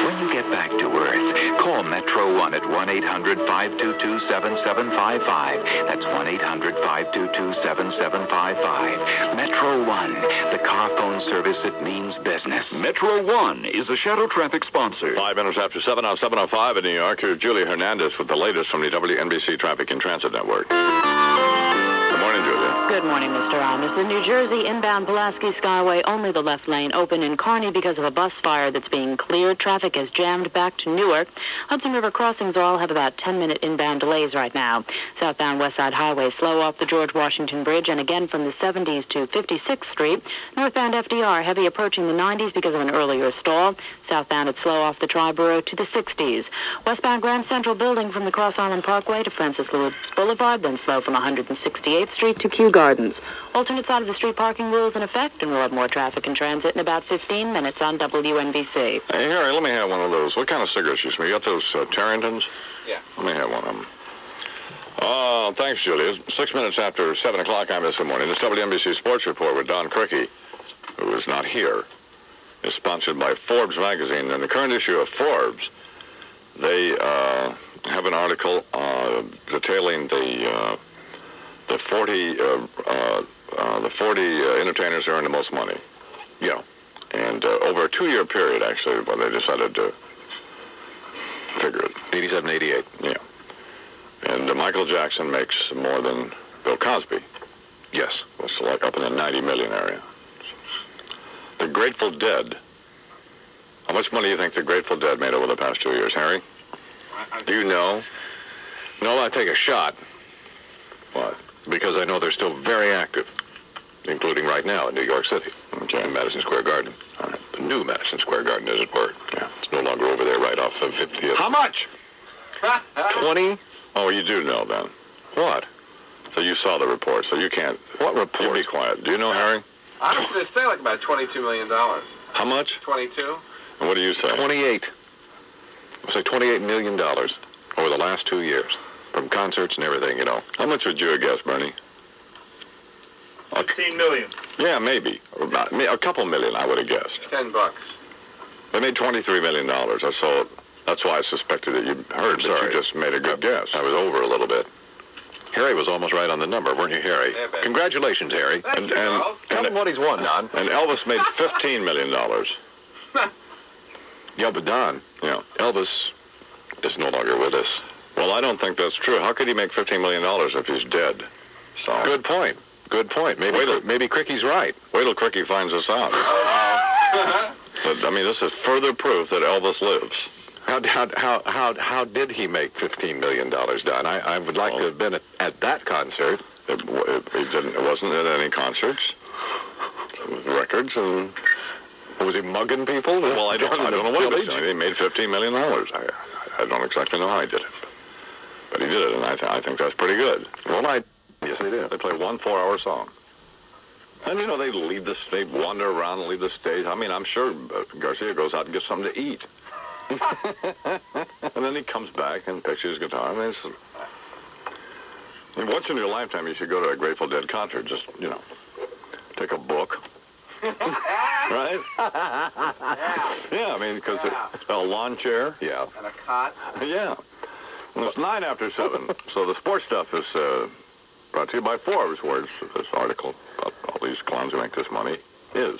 Speaker 17: When you get back to Earth, call Metro One at 1-800-522-7755. That's 1-800-522-7755. Metro One, the car phone service that means business.
Speaker 7: Metro One is a Shadow Traffic sponsor.
Speaker 1: 5 minutes after 7 on 7:05 in New York. Here's Julia Hernandez with the latest from the WNBC Traffic and Transit Network. Good morning, Julia.
Speaker 2: Good morning, Mr. Imus. In New Jersey, inbound Pulaski Skyway, only the left lane open in Kearney because of a bus fire that's being cleared. Traffic is jammed back to Newark. Hudson River crossings all have about 10-minute inbound delays right now. Southbound West Side Highway slow off the George Washington Bridge and again from the 70s to 56th Street. Northbound FDR heavy approaching the 90s because of an earlier stall. Southbound it's slow off the Triborough to the 60s. Westbound Grand Central Building from the Cross Island Parkway to Francis Lewis Boulevard, then slow from 168th Street to Kew Gardens. Alternate side of the street parking rules in effect, and we'll have more traffic and transit in about 15 minutes on WNBC.
Speaker 1: Hey, Harry, let me have one of those. What kind of cigarettes you smoke? You got those Tarringtons?
Speaker 15: Yeah.
Speaker 1: Let me have one of them. Oh, thanks, Julia. 6 minutes after 7 o'clock on this morning, this WNBC Sports Report with Don Criqui, who is not here, is sponsored by Forbes magazine. In the current issue of Forbes, they have an article detailing the 40 entertainers who earn the most money. Yeah. And over a 2-year period, actually, when they decided to figure it. 87, 88. Yeah. And Michael Jackson makes more than Bill Cosby. Yes. It's like up in the 90 million area. The Grateful Dead. How much money do you think the Grateful Dead made over the past 2 years, Harry? Do you know?
Speaker 22: No, I take a shot.
Speaker 1: What?
Speaker 22: Because I know they're still very active, including right now in New York City, in Madison Square Garden. The new Madison Square Garden, as it were. Yeah. It's no longer over there right off of 50th.
Speaker 15: How much?
Speaker 22: 20?
Speaker 1: Oh, you do know then.
Speaker 22: What?
Speaker 1: So you saw the report, so you can't...
Speaker 22: What report?
Speaker 1: You be quiet. Do you know, Harry?
Speaker 15: I was going to say like about $22 million.
Speaker 1: How much?
Speaker 15: 22.
Speaker 1: And what do you say?
Speaker 22: 28. I'll say $28 million over the last 2 years. From concerts and everything, you know.
Speaker 1: How much would you have guessed, Bernie?
Speaker 15: 15 million.
Speaker 1: Yeah, maybe. About, a couple million, I would have guessed.
Speaker 15: $10.
Speaker 1: They made $23 million. That's why I suspected that you heard. But you just made a good guess.
Speaker 22: I was over a little bit. Harry was almost right on the number, weren't you, Harry?
Speaker 15: Yeah,
Speaker 22: Congratulations, Harry.
Speaker 15: Thank you, Charles.
Speaker 22: Tell him what he's won, Don.
Speaker 1: And Elvis made $15 million.
Speaker 22: Yeah, but Don,
Speaker 1: Yeah.
Speaker 22: Elvis is no longer with us.
Speaker 1: Well, I don't think that's true. How could he make $15 million if he's dead? So
Speaker 22: Good point. Good point. Maybe Cricky's right.
Speaker 1: Wait till Cricky finds us out. But, I mean, this is further proof that Elvis lives.
Speaker 22: How did he make $15 million, Don? I would like to have been at that concert.
Speaker 1: It wasn't at any concerts. Records and...
Speaker 22: Was he mugging people?
Speaker 1: Well, I don't know what he was doing. He made $15 million. I don't exactly know how he did it. But he did it, and I think that's pretty good.
Speaker 22: Well, yes, they did.
Speaker 1: They play one 4-hour song. And, you know, they wander around and leave the stage. I mean, I'm sure Garcia goes out and gets something to eat. And then he comes back and picks his guitar. I mean, once in your lifetime, you should go to a Grateful Dead concert. Just, you know, take a book. Right? Yeah, I mean, because a lawn chair.
Speaker 22: Yeah.
Speaker 15: And a cot.
Speaker 1: Yeah. Well, it's 9 after 7, so the sports stuff is brought to you by Forbes, where this article about all these clowns who make this money is.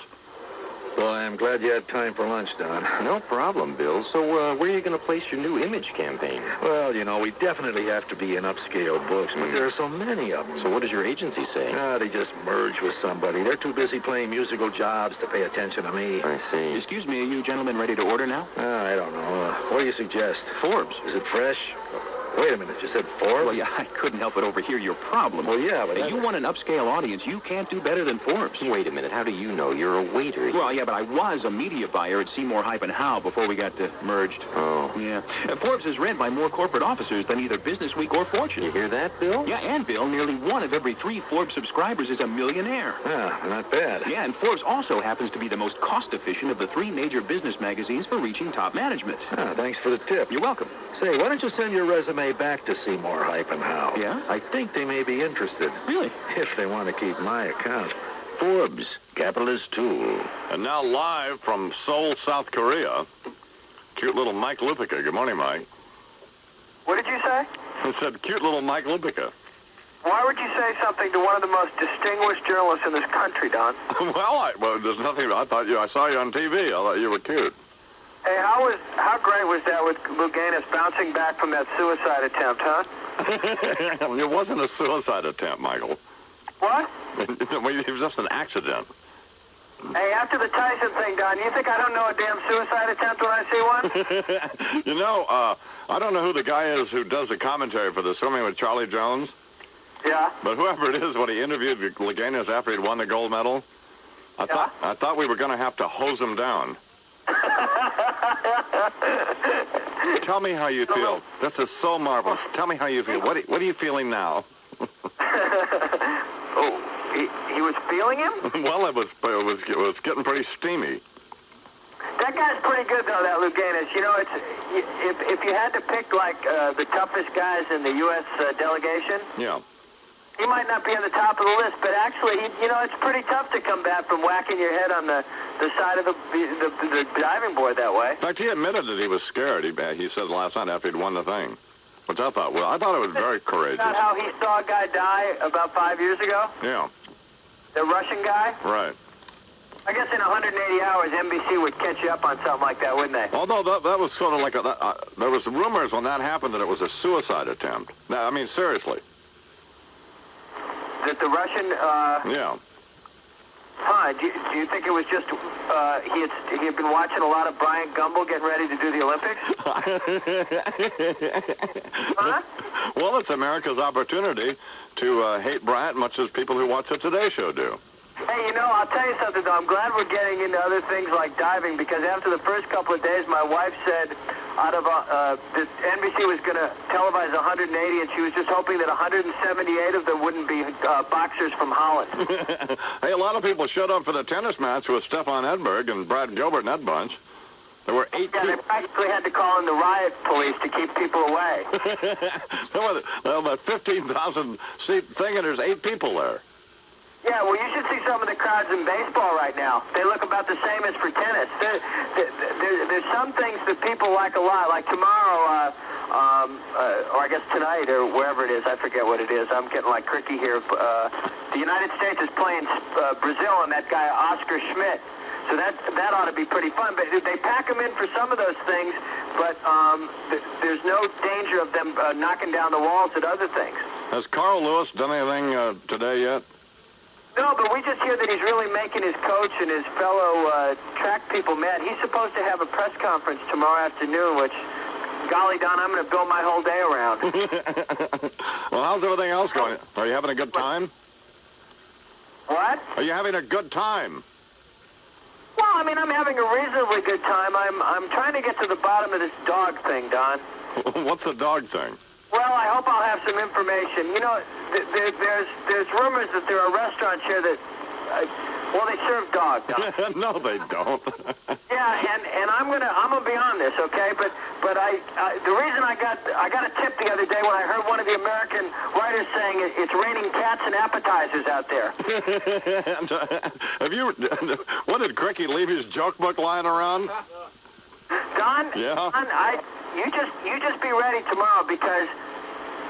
Speaker 22: Well, I'm glad you had time for lunch, Don.
Speaker 5: No problem, Bill. So where are you going to place your new image campaign?
Speaker 22: Well, you know, we definitely have to be in upscale books, but there are so many of them.
Speaker 5: So what does your agency say?
Speaker 22: They just merge with somebody. They're too busy playing musical jobs to pay attention to me.
Speaker 5: I see. Excuse me, are you gentlemen ready to order now?
Speaker 22: I don't know. What do you suggest?
Speaker 5: Forbes.
Speaker 22: Is it fresh?
Speaker 5: Wait a minute, you said Forbes?
Speaker 8: Well, yeah, I couldn't help but overhear your problem.
Speaker 5: Well, yeah, but...
Speaker 8: You want an upscale audience, you can't do better than Forbes.
Speaker 5: Wait a minute, how do you know? You're a waiter.
Speaker 8: Well, yeah, but I was a media buyer at Seymour, Hype, and Howe before we got merged.
Speaker 5: Oh.
Speaker 8: Yeah. Forbes is read by more corporate officers than either Business Week or Fortune.
Speaker 5: You hear that, Bill?
Speaker 8: Yeah, and Bill, nearly 1 of every 3 Forbes subscribers is a millionaire.
Speaker 5: Yeah, not bad.
Speaker 8: Yeah, and Forbes also happens to be the most cost-efficient of the 3 major business magazines for reaching top management.
Speaker 5: Ah, thanks for the tip.
Speaker 8: You're welcome.
Speaker 5: Say, why don't you send your resume back to Seymour, Hype, and Howe?
Speaker 8: Yeah?
Speaker 5: I think they may be interested.
Speaker 8: Really?
Speaker 5: If they want to keep my account. Forbes, capitalist tool.
Speaker 1: And now live from Seoul, South Korea, cute little Mike Lupica. Good morning, Mike.
Speaker 21: What did you say?
Speaker 1: I said cute little Mike Lupica.
Speaker 21: Why would you say something to one of the most distinguished journalists in this country, Don?
Speaker 1: well, there's nothing. I saw you on TV. I thought you were cute.
Speaker 21: Hey, how great was that with Louganis bouncing back from that suicide attempt, huh?
Speaker 1: It wasn't a suicide attempt, Michael.
Speaker 21: What?
Speaker 1: It was just an accident.
Speaker 21: Hey, after the Tyson thing, Don, you think I don't know a damn suicide attempt when I see one?
Speaker 1: You know, I don't know who the guy is who does the commentary for the Swimming with Charlie Jones.
Speaker 21: Yeah.
Speaker 1: But whoever it is, when he interviewed Louganis after he'd won the gold medal, I thought we were going to have to hose him down. Tell me how you feel. This is so marvelous. Tell me how you feel. What are you feeling now?
Speaker 21: Oh, he was feeling him?
Speaker 1: Well, it was getting pretty steamy.
Speaker 21: That guy's pretty good, though, that Louganis. You know, if you had to pick, like, the toughest guys in the U.S. Delegation...
Speaker 1: Yeah.
Speaker 21: He might not be on the top of the list, but actually, it's pretty tough to come back from whacking your head on the side of the diving board that way.
Speaker 1: In fact, he admitted that he was scared. He said last night after he'd won the thing, which I thought it was very courageous.
Speaker 21: About how he saw a guy die about 5 years ago?
Speaker 1: Yeah.
Speaker 21: The Russian guy?
Speaker 1: Right.
Speaker 21: I guess in 180 hours, NBC would catch you up on something like that, wouldn't they?
Speaker 1: Although that was sort of like there was rumors when that happened that it was a suicide attempt. Now, I mean, seriously.
Speaker 21: That the Russian,
Speaker 1: Yeah.
Speaker 21: Huh, do you think it was just, he had been watching a lot of Bryant Gumbel getting ready to do the Olympics? Huh?
Speaker 1: Well, it's America's opportunity to hate Bryant much as people who watch the Today Show do.
Speaker 21: Hey, I'll tell you something, though. I'm glad we're getting into other things like diving, because after the first couple of days, my wife said out of that NBC was going to televise 180, and she was just hoping that 178 of them wouldn't be boxers from Holland.
Speaker 1: Hey, a lot of people showed up for the tennis match with Stefan Edberg and Brad Gilbert and that bunch. There were 8
Speaker 21: Yeah, they practically had to call in the riot police to keep people away.
Speaker 1: Well, the 15,000-seat thing, and there's 8 people there.
Speaker 21: Yeah, well, you should see some of the crowds in baseball right now. They look about the same as for tennis. There's some things that people like a lot. Like tomorrow, or I guess tonight, or wherever it is, I forget what it is. I'm getting like cricky here. The United States is playing Brazil and that guy Oscar Schmidt. So that ought to be pretty fun. But they pack them in for some of those things, but there's no danger of them knocking down the walls at other things.
Speaker 1: Has Carl Lewis done anything today yet?
Speaker 21: No, but we just hear that he's really making his coach and his fellow track people mad. He's supposed to have a press conference tomorrow afternoon, which, golly, Don, I'm going to build my whole day around.
Speaker 1: Well, how's everything else going? Are you having a good time?
Speaker 21: What?
Speaker 1: Are you having a good time?
Speaker 21: Well, I mean, I'm having a reasonably good time. I'm trying to get to the bottom of this dog thing, Don.
Speaker 1: What's the dog thing?
Speaker 21: Well, I hope I'll have some information. There's rumors that there are restaurants here that, they serve dog.
Speaker 1: No, they don't.
Speaker 21: Yeah, and I'm gonna be on this, okay? But the reason I got a tip the other day when I heard one of the American writers saying it's raining cats and appetizers out there.
Speaker 1: What did Cricky leave his joke book lying around?
Speaker 21: Don?
Speaker 1: Yeah.
Speaker 21: Don, you just be ready tomorrow, because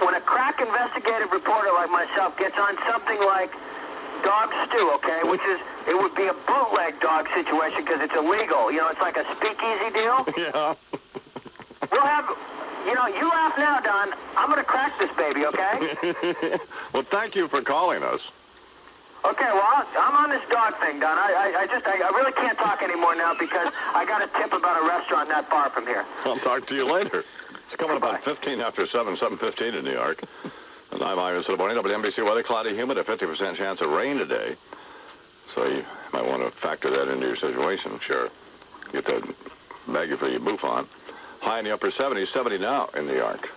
Speaker 21: when a crack investigative reporter like myself gets on something like dog stew, okay, it would be a bootleg dog situation because it's illegal. It's like a speakeasy deal.
Speaker 1: Yeah.
Speaker 21: We'll have, you laugh now, Don. I'm going to crack this baby, okay?
Speaker 1: Well, thank you for calling us.
Speaker 21: Okay, well, I'm on this dog thing, Don. I really can't talk anymore now because I got a tip about a restaurant not far from here.
Speaker 1: I'll talk to you later. It's coming about 15 after 7, 7:15 in New York. And I'm Imus this morning. WNBC weather, cloudy, humid, a 50% chance of rain today. So you might want to factor that into your situation. Sure. Get that baggie for your boof on. High in the upper 70s, 70 now in New York.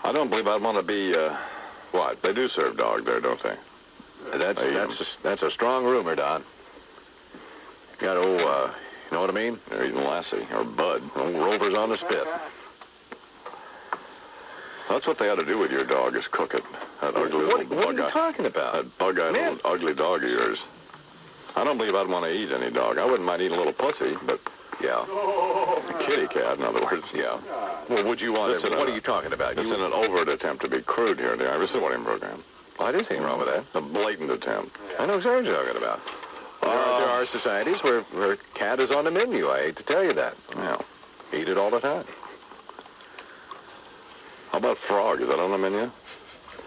Speaker 1: I don't believe I'd want to be, what? They do serve dog there, don't they?
Speaker 14: That's a strong rumor, Don. You got old, you know what I mean?
Speaker 1: They're eating Lassie or Bud.
Speaker 14: Old Rover's on the spit.
Speaker 1: That's what they ought to do with your dog is cook it. That ugly
Speaker 14: What
Speaker 1: little
Speaker 14: are you talking about?
Speaker 1: That bug-eyed little ugly dog of yours. I don't believe I'd want to eat any dog. I wouldn't mind eating a little pussy, but yeah. A kitty cat, in other words.
Speaker 14: Yeah. Well, would you want to? What are you talking about?
Speaker 1: It's in an overt attempt to be crude here in the Imus Morning program.
Speaker 14: Well, I didn't see anything wrong with that.
Speaker 1: A blatant attempt.
Speaker 14: I know exactly what you're talking about. There are societies where cat is on the menu. I hate to tell you that.
Speaker 1: Yeah.
Speaker 14: Eat it all the time.
Speaker 1: How about frog? Is that on the menu?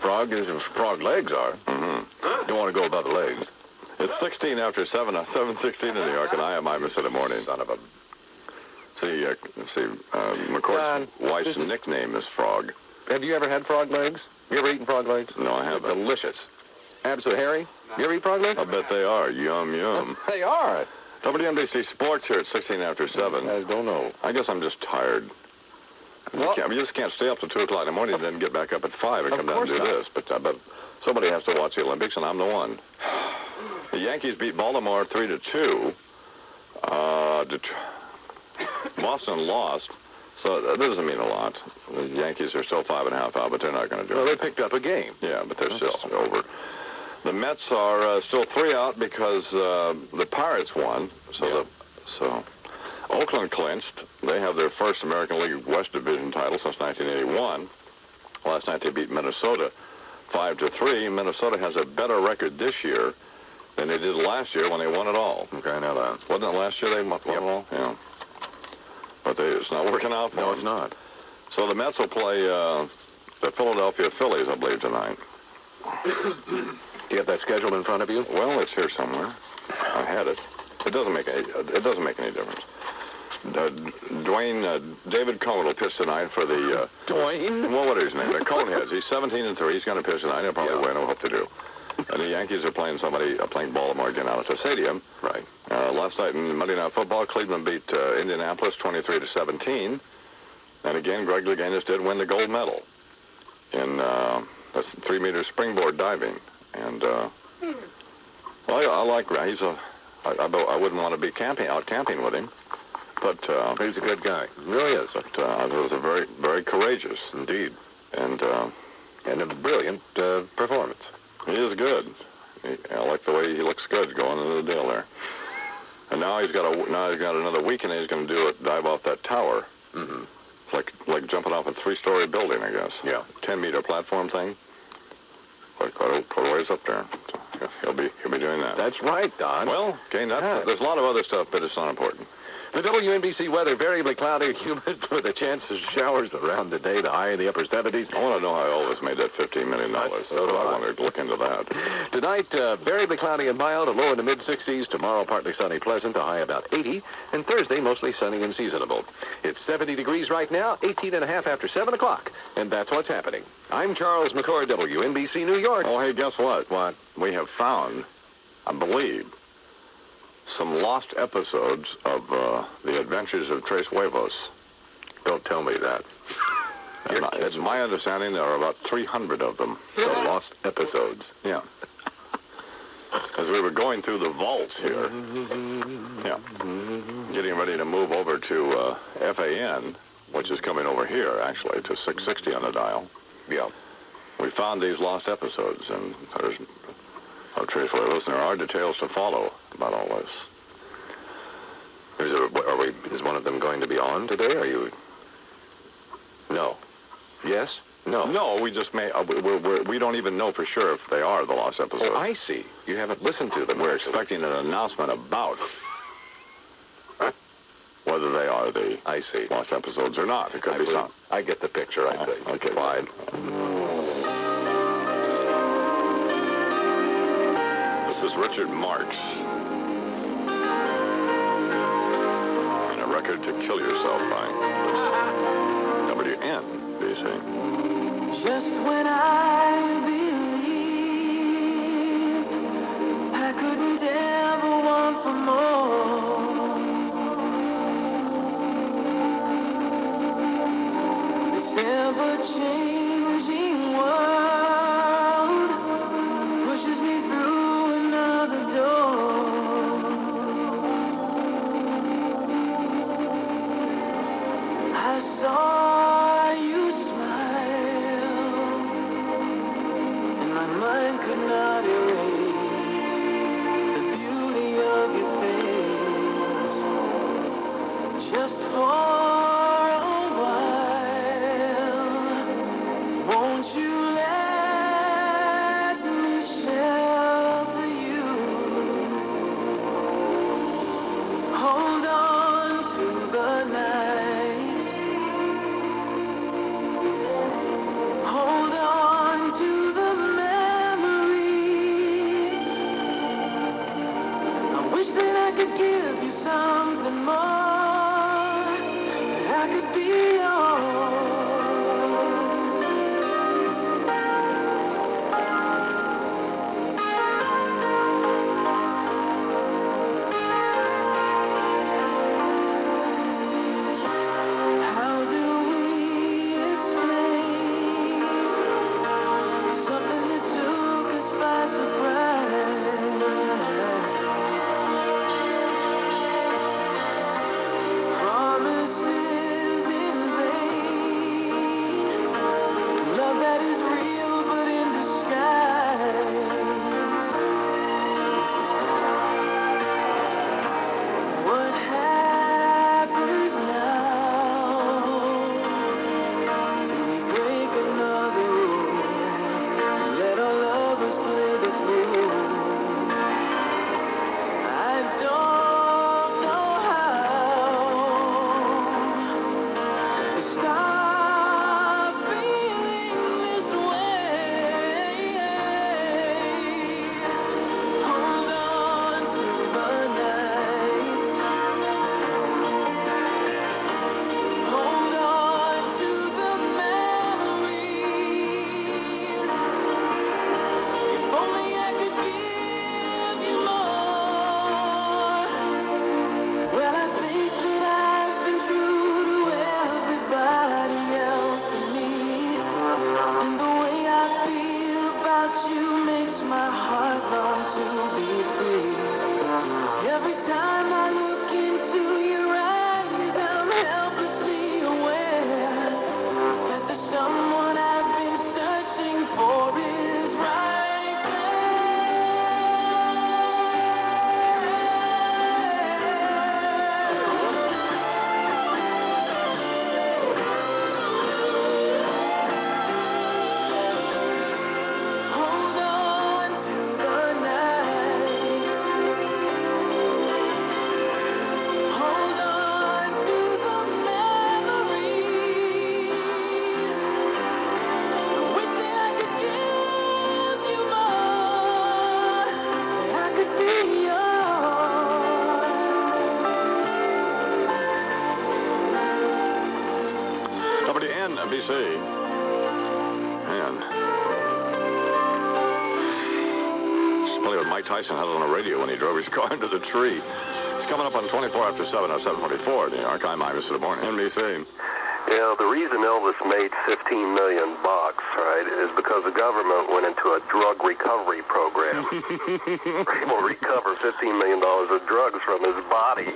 Speaker 14: Frog legs are.
Speaker 1: Mm-hmm.
Speaker 14: Don't want to go above the legs.
Speaker 1: It's 16 after 7, 7:16 in New York, and I am Imus in the morning.
Speaker 14: Son of a...
Speaker 1: See, McCoy's wife's nickname is Frog.
Speaker 14: Have you ever had frog legs? You ever eaten frog legs?
Speaker 1: No, I haven't.
Speaker 14: Delicious. Absolutely. Harry, you ever eat frog legs?
Speaker 1: I bet they are. Yum, yum.
Speaker 14: They are.
Speaker 1: WNBC Sports here at 16 after 7.
Speaker 14: I don't know.
Speaker 1: I guess I'm just tired.
Speaker 14: Well,
Speaker 1: You just can't stay up till 2 o'clock in the morning and then get back up at 5 and come down and do
Speaker 14: not.
Speaker 1: this. But I bet somebody has to watch the Olympics, and I'm the one. The Yankees beat Baltimore 3-2. Boston lost, so that doesn't mean a lot. The Yankees are still 5.5 out, but they're not going to do it.
Speaker 14: Well, they picked up a game.
Speaker 1: Yeah, but they're still over. The Mets are still 3 out because the Pirates won. So Oakland clinched. They have their first American League West Division title since 1981. Last night they beat Minnesota 5-3. Minnesota has a better record this year than they did last year when they won it all.
Speaker 14: Okay, I know that.
Speaker 1: Wasn't it last year they won it all? Yeah. But it's not working out for them.
Speaker 14: No, it's not.
Speaker 1: So the Mets will play the Philadelphia Phillies, I believe, tonight.
Speaker 14: You have that scheduled in front of you?
Speaker 1: Well, it's here somewhere. I had it. It doesn't make any difference. David Cohn will pitch tonight for the...
Speaker 14: Dwayne?
Speaker 1: Well, what is his name? The Coneheads. He's 17-3. He's going to pitch tonight. He'll probably win. I hope to do. And the Yankees are playing playing Baltimore again out at the stadium.
Speaker 14: Right.
Speaker 1: Last night in Monday Night Football, Cleveland beat Indianapolis 23-17. And again, Greg Louganis did win the gold medal in 3-meter springboard diving. And I like Greg. I wouldn't want to be out camping with him, but
Speaker 14: he's a good guy. He really is.
Speaker 1: But it was a very, very courageous indeed, and
Speaker 14: a brilliant performance.
Speaker 1: He is good. I like the way he looks good going into the deal there. And now he's got another week, and he's going to dive off that tower.
Speaker 14: Mm-hmm.
Speaker 1: It's like jumping off a 3-story building, I guess.
Speaker 14: Yeah.
Speaker 1: 10-meter platform thing. Quite a ways up there. So he'll be doing that.
Speaker 14: That's right, Don.
Speaker 1: Well, okay, there's a lot of other stuff, but it's not important.
Speaker 14: The WNBC weather, variably cloudy, humid, with a chance of showers around the day, the high in the upper 70s.
Speaker 1: I want to know how Elvis made that $15 million. So I want to look into that.
Speaker 14: Tonight, variably cloudy and mild, a low in the mid-60s. Tomorrow, partly sunny, pleasant, a high about 80. And Thursday, mostly sunny and seasonable. It's 70 degrees right now, 18.5 after 7 o'clock. And that's what's happening. I'm Charles McCord, WNBC New York.
Speaker 1: Oh, hey, guess what? What? We have found, I believe, some lost episodes of The Adventures of Tres Huevos.
Speaker 14: Don't tell me that.
Speaker 1: It's my understanding there are about 300 of them.
Speaker 14: So lost episodes.
Speaker 1: Yeah. As we were going through the vaults here, getting ready to move over to FAN, which is coming over here, actually, to 660 on the dial.
Speaker 14: Yeah.
Speaker 1: We found these lost episodes, and there's Tres Huevos, and there are details to follow about all this.
Speaker 14: Is one of them going to be on today? Are you? No. Yes? No.
Speaker 1: No, we just may. We don't even know for sure if they are the lost episodes.
Speaker 14: Oh, I see. You haven't listened to them.
Speaker 1: We're expecting an announcement about whether they are the lost episodes or not. It could be some.
Speaker 14: I get the picture, I think.
Speaker 1: Okay, fine. This is Richard Marx. And a record to kill yourself by. WNBC.
Speaker 6: Just when I believed I couldn't ever want for more, this ever-changing world pushes me through another door. I saw you smile, and my mind could not erase the beauty of your face. Just for a while, won't you let me shelter you? Hold on to the night. Hold on to the memories. I wish that I could give you something more, that I could be How do we explain something that took us by surprise? Promises in vain, love that is real but in disguise. What happens now? Do we break another rule? Let our lovers play the fool? I don't know how to stop feeling this way. Hold on to the night. Hold on to the memories. If only I could give you more. Well, I think that I've been true to everybody else but me. And the way I feel about you makes my heart long to be free. Every time I look into your eyes, I'm helplessly aware that the someone I've been searching for is right Hold on to the night. Hold on to the memories. I wish that I could give you more, that I could be
Speaker 1: WNBC. And just play what Mike Tyson had on the radio when he drove his car into the tree. It's coming up on 24 after 7 or 7:44. New York, I'm Imus-September, NBC.
Speaker 4: You know, the reason Elvis made $15 million, right, is because the government went into a drug recovery program. He will recover $15 million of drugs from his body.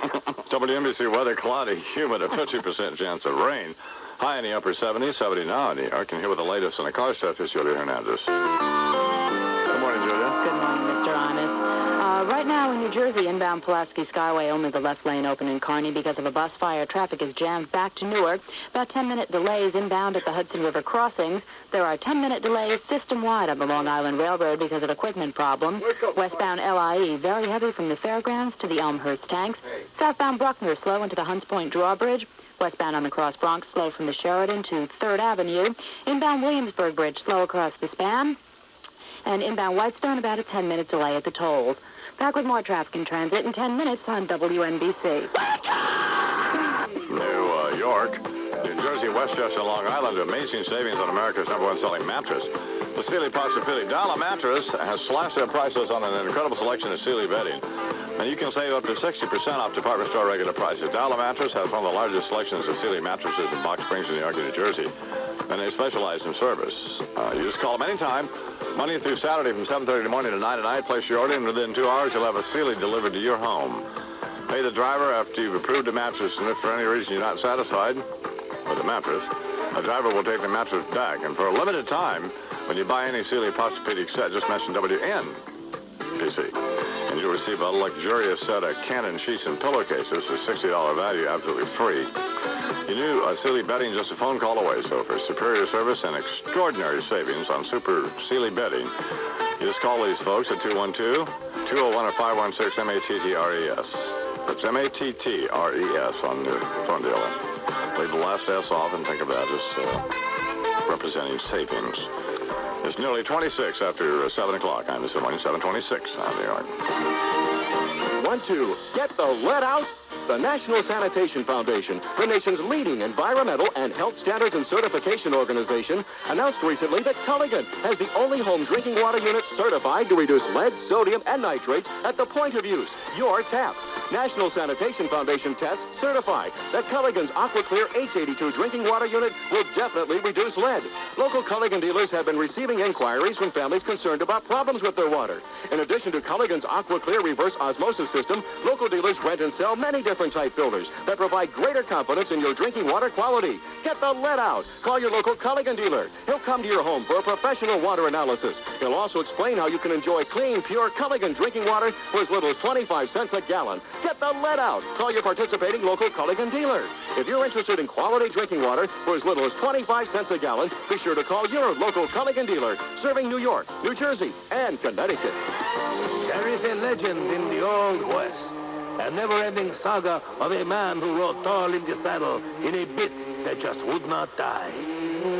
Speaker 1: WNBC weather, cloudy, humid, a 50% chance of rain. High in the upper 70s, 70 now in New York. And here with the latest on the car stuff is Julia Hernandez. Good morning, Julia.
Speaker 2: Good morning, Mr. Honest. Right now in New Jersey, inbound Pulaski Skyway, only the left lane open in Kearney because of a bus fire. Traffic is jammed back to Newark. About 10-minute delays inbound at the Hudson River crossings. There are 10-minute delays system-wide on the Long Island Railroad because of equipment problems. Westbound LIE, very heavy from the fairgrounds to the Elmhurst tanks. Southbound Bruckner, slow into the Hunts Point drawbridge. Westbound on the Cross Bronx, slow from the Sheridan to 3rd Avenue. Inbound Williamsburg Bridge, slow across the Span. And inbound Whitestone, about a 10-minute delay at the tolls. Back with more traffic and transit in 10 minutes on WNBC.
Speaker 1: New York, New Jersey, Westchester, and Long Island, amazing savings on America's #1 selling mattress. The Sealy Posturepedic Dollar Mattress has slashed their prices on an incredible selection of Sealy bedding. And you can save up to 60% off department store regular prices. Dollar Mattress has one of the largest selections of Sealy mattresses in Box Springs, New York, and New Jersey. And they specialize in service. You just call them anytime, Monday through Saturday from 7:30 in the morning to 9 at night. Place your order, and within 2 hours, you'll have a Sealy delivered to your home. Pay the driver after you've approved the mattress, and if for any reason you're not satisfied with the mattress, the driver will take the mattress back. And for a limited time, when you buy any Sealy Posturepedic set, just mention WNBC, and you'll receive a luxurious set of Canon sheets and pillowcases, a $60 value, absolutely free. Your new Sealy bedding just a phone call away. So for superior service and extraordinary savings on Super Sealy bedding, you just call these folks at 212-201-516 MATTRES. That's MATTRES on the phone deal. Leave the last S off and think of that as representing savings. It's nearly 26 after 7 o'clock. I'm this morning, 7:26 on New York.
Speaker 9: Want to get the lead out? The National Sanitation Foundation, the nation's leading environmental and health standards and certification organization, announced recently that Culligan has the only home drinking water unit certified to reduce lead, sodium, and nitrates at the point of use, your tap. National Sanitation Foundation tests certify that Culligan's AquaClear H82 drinking water unit will definitely reduce lead. Local Culligan dealers have been receiving inquiries from families concerned about problems with their water. In addition to Culligan's AquaClear reverse osmosis system, local dealers rent and sell many different type filters that provide greater confidence in your drinking water quality. Get the lead out. Call your local Culligan dealer. He'll come to your home for a professional water analysis. He'll also explain how you can enjoy clean, pure Culligan drinking water for as little as 25 cents a gallon. Get the lead out. Call your participating local Culligan dealer. If you're interested in quality drinking water for as little as 25 cents a gallon, be sure to call your local Culligan dealer, serving New York, New Jersey, and Connecticut.
Speaker 12: There is a legend in the Old West, a never-ending saga of a man who rode tall in the saddle in a bit that just would not die.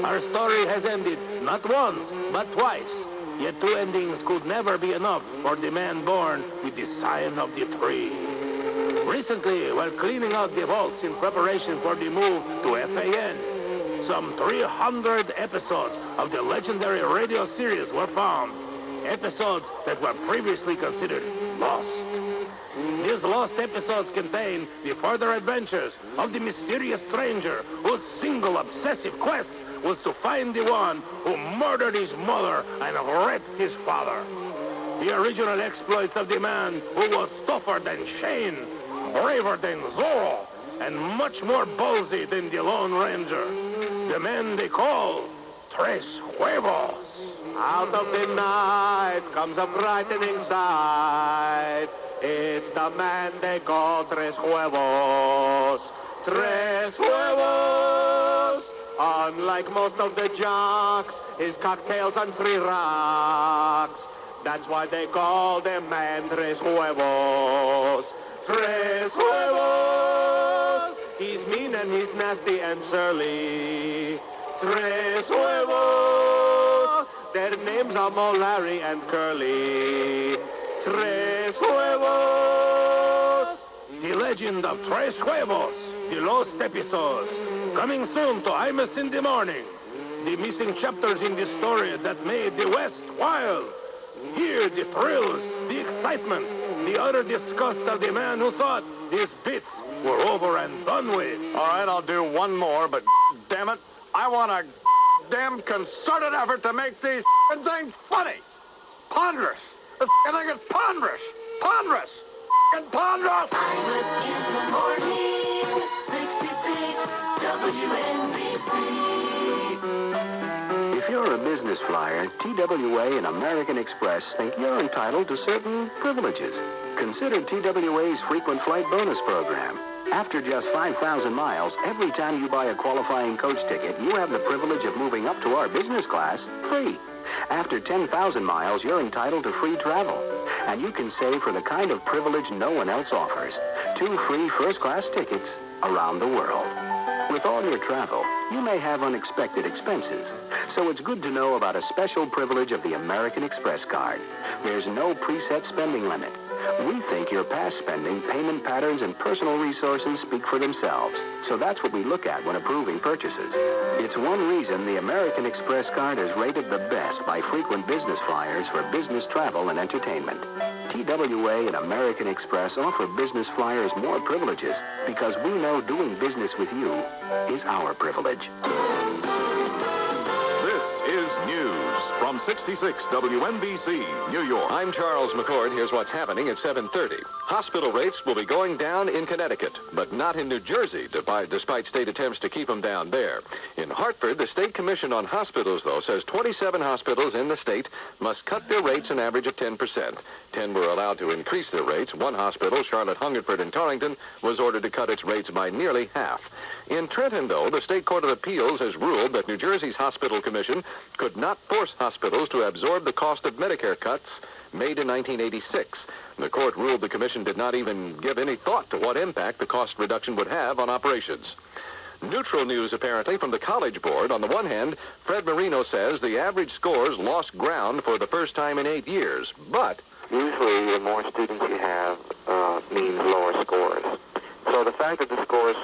Speaker 12: Our story has ended not once, but twice. Yet 2 endings could never be enough for the man born with the sign of the tree. Recently, while cleaning out the vaults in preparation for the move to FAN, some 300 episodes of the legendary radio series were found. Episodes that were previously considered lost. These lost episodes contain the further adventures of the mysterious stranger whose single obsessive quest was to find the one who murdered his mother and raped his father. The original exploits of the man who was tougher than Shane, braver than Zorro, and much more ballsy than the Lone Ranger. The man they call Tres Huevos.
Speaker 13: Out of the night comes a brightening sight. It's the man they call Tres Huevos. Tres Huevos. Unlike most of the jocks, his cocktails on 3 rocks. That's why they call the man Tres Huevos. Tres Huevos. He's mean and he's nasty and surly. Tres Huevos. Their names are Mo, Larry, and Curly. Tres Huevos.
Speaker 12: The legend of Tres Huevos, the lost episodes, coming soon to Imus in the morning. The missing chapters in the story that made the West wild. Hear the thrills, the excitement, the utter disgust of the man who thought these bits were over and done with.
Speaker 1: All right, I'll do one more, but damn it, I want a damn concerted effort to make these things funny. Ponderous. This thing is ponderous. Ponderous. Ponderous.
Speaker 6: Imus in the morning, 66 WNBC.
Speaker 17: If you're a business flyer, TWA and American Express think you're entitled to certain privileges. Consider TWA's frequent flight bonus program. After just 5,000 miles, every time you buy a qualifying coach ticket, you have the privilege of moving up to our business class free. After 10,000 miles, you're entitled to free travel. And you can save for the kind of privilege no one else offers. 2 free first-class tickets around the world. With all your travel, you may have unexpected expenses. So it's good to know about a special privilege of the American Express card. There's no preset spending limit.
Speaker 8: We think your past spending, payment patterns, and personal resources speak for themselves. So that's what we look at when approving purchases. It's one reason the American Express card is rated the best by frequent business flyers for business travel and entertainment. TWA and American Express offer business flyers more privileges because we know doing business with you is our privilege.
Speaker 7: This is news from 66 WNBC, New York.
Speaker 14: I'm Charles McCord. Here's what's happening at 7:30. Hospital rates will be going down in Connecticut, but not in New Jersey, despite state attempts to keep them down there. In Hartford, the State Commission on Hospitals, though, says 27 hospitals in the state must cut their rates an average of 10%. 10 were allowed to increase their rates. One hospital, Charlotte Hungerford in Torrington, was ordered to cut its rates by nearly half. In Trenton, though, the State Court of Appeals has ruled that New Jersey's Hospital Commission could not force hospitals to absorb the cost of Medicare cuts made in 1986. The court ruled the commission did not even give any thought to what impact the cost reduction would have on operations. Neutral news, apparently, from the College Board. On the one hand, Fred Marino says the average scores lost ground for the first time in 8 years, but
Speaker 3: usually the more students you have means lower scores. So the fact that the scores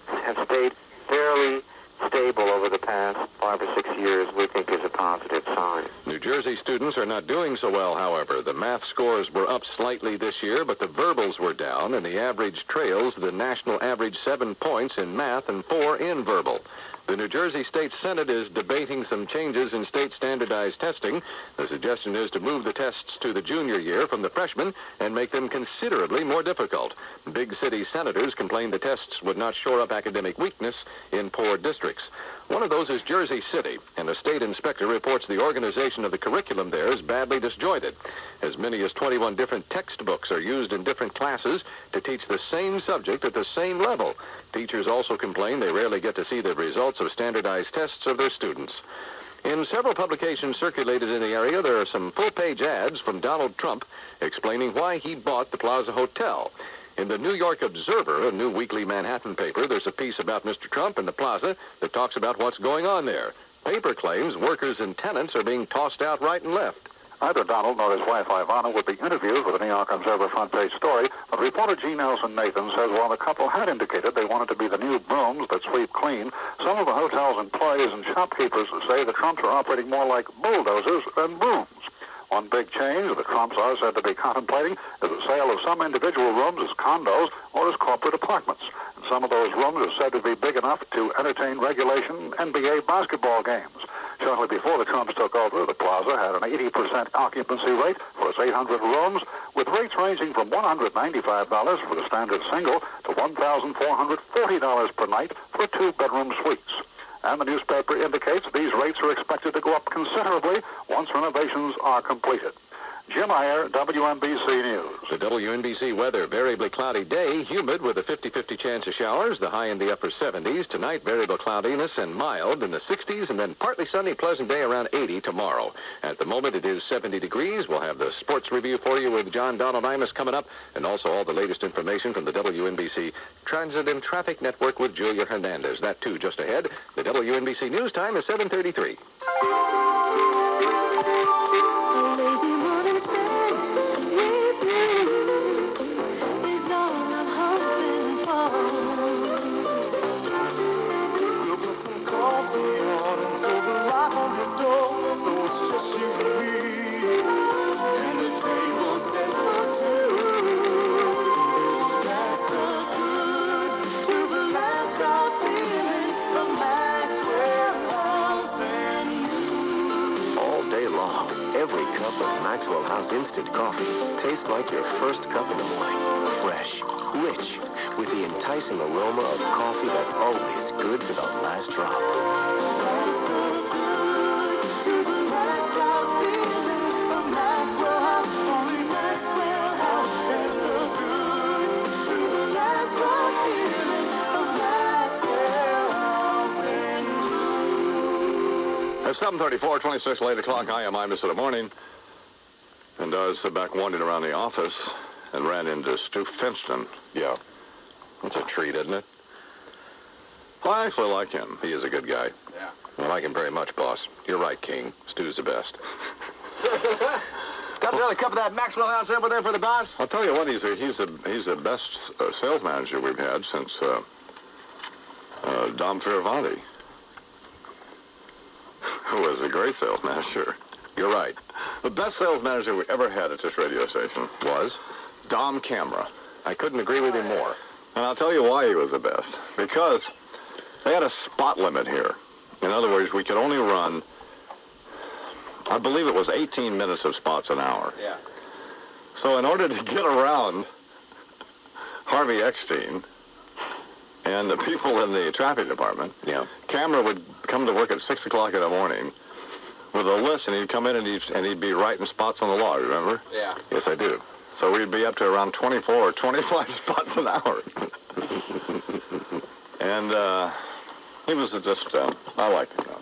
Speaker 3: have stayed fairly stable over the past 5 or 6 years, we think is a positive sign.
Speaker 14: New Jersey students are not doing so well, however. The math scores were up slightly this year, but the verbals were down, and the average trails the national average 7 points in math and 4 in verbal. The New Jersey State Senate is debating some changes in state standardized testing. The suggestion is to move the tests to the junior year from the freshman and make them considerably more difficult. Big city senators complained the tests would not shore up academic weakness in poor districts. One of those is Jersey City, and a state inspector reports the organization of the curriculum there is badly disjointed. As many as 21 different textbooks are used in different classes to teach the same subject at the same level. Teachers also complain they rarely get to see the results of standardized tests of their students. In several publications circulated in the area, there are some full-page ads from Donald Trump explaining why he bought the Plaza Hotel. In the New York Observer, a new weekly Manhattan paper, there's a piece about Mr. Trump and the Plaza that talks about what's going on there. Paper claims workers and tenants are being tossed out right and left.
Speaker 10: Neither Donald nor his wife Ivana would be interviewed with the New York Observer front page story, but reporter G. Nelson Nathan says while the couple had indicated they wanted to be the new brooms that sweep clean, some of the hotel's employees and shopkeepers say the Trumps are operating more like bulldozers than brooms. One big change the Trumps are said to be contemplating is the sale of some individual rooms as condos or as corporate apartments. And some of those rooms are said to be big enough to entertain regulation NBA basketball games. Shortly before the Trumps took over, the Plaza had an 80% occupancy rate for its 800 rooms, with rates ranging from $195 for the standard single to $1,440 per night for 2-bedroom suites. And the newspaper indicates these rates are expected to go up considerably once renovations are completed. Jim Iyer, WNBC News.
Speaker 14: The WNBC weather, variably cloudy day, humid with a 50-50 chance of showers, the high in the upper 70s. Tonight, variable cloudiness and mild in the 60s, and then partly sunny, pleasant day around 80 tomorrow. At the moment, it is 70 degrees. We'll have the sports review for you with John Donald Imus coming up, and also all the latest information from the WNBC Transit and Traffic Network with Julia Hernandez. That, too, just ahead. The WNBC News time is 7:33.
Speaker 11: Every cup of Maxwell House Instant Coffee tastes like your first cup in the morning. Fresh, rich, with the enticing aroma of coffee that's always good to the last drop.
Speaker 1: At 7:34, 26 late o'clock, I am Imus of the morning. And I was back wandering around the office and ran into Stu Finston.
Speaker 14: Yeah. That's a treat, isn't it?
Speaker 1: Well, I actually like him. He is a good guy.
Speaker 15: Yeah.
Speaker 14: I like him very much, boss. You're right, King. Stu's the best.
Speaker 13: Got another cup of that Maxwell House over there for the boss?
Speaker 1: I'll tell you what, he's the best sales manager we've had since Dom Fioravanti, who was a great sales manager.
Speaker 14: You're right.
Speaker 1: The best sales manager we ever had at this radio station
Speaker 14: Was?
Speaker 1: Dom Camera.
Speaker 14: I couldn't agree with him more.
Speaker 1: And I'll tell you why he was the best. Because they had a spot limit here. In other words, we could only run, I believe it was 18 minutes of spots an hour.
Speaker 13: Yeah.
Speaker 1: So in order to get around Harvey Eckstein and the people in the traffic department, Camera would come to work at 6 o'clock in the morning with a list, and he'd come in and he'd be writing spots on the law, remember?
Speaker 13: Yeah.
Speaker 1: Yes, I do. So we'd be up to around 24 or 25 spots an hour. And he was just, I liked him now.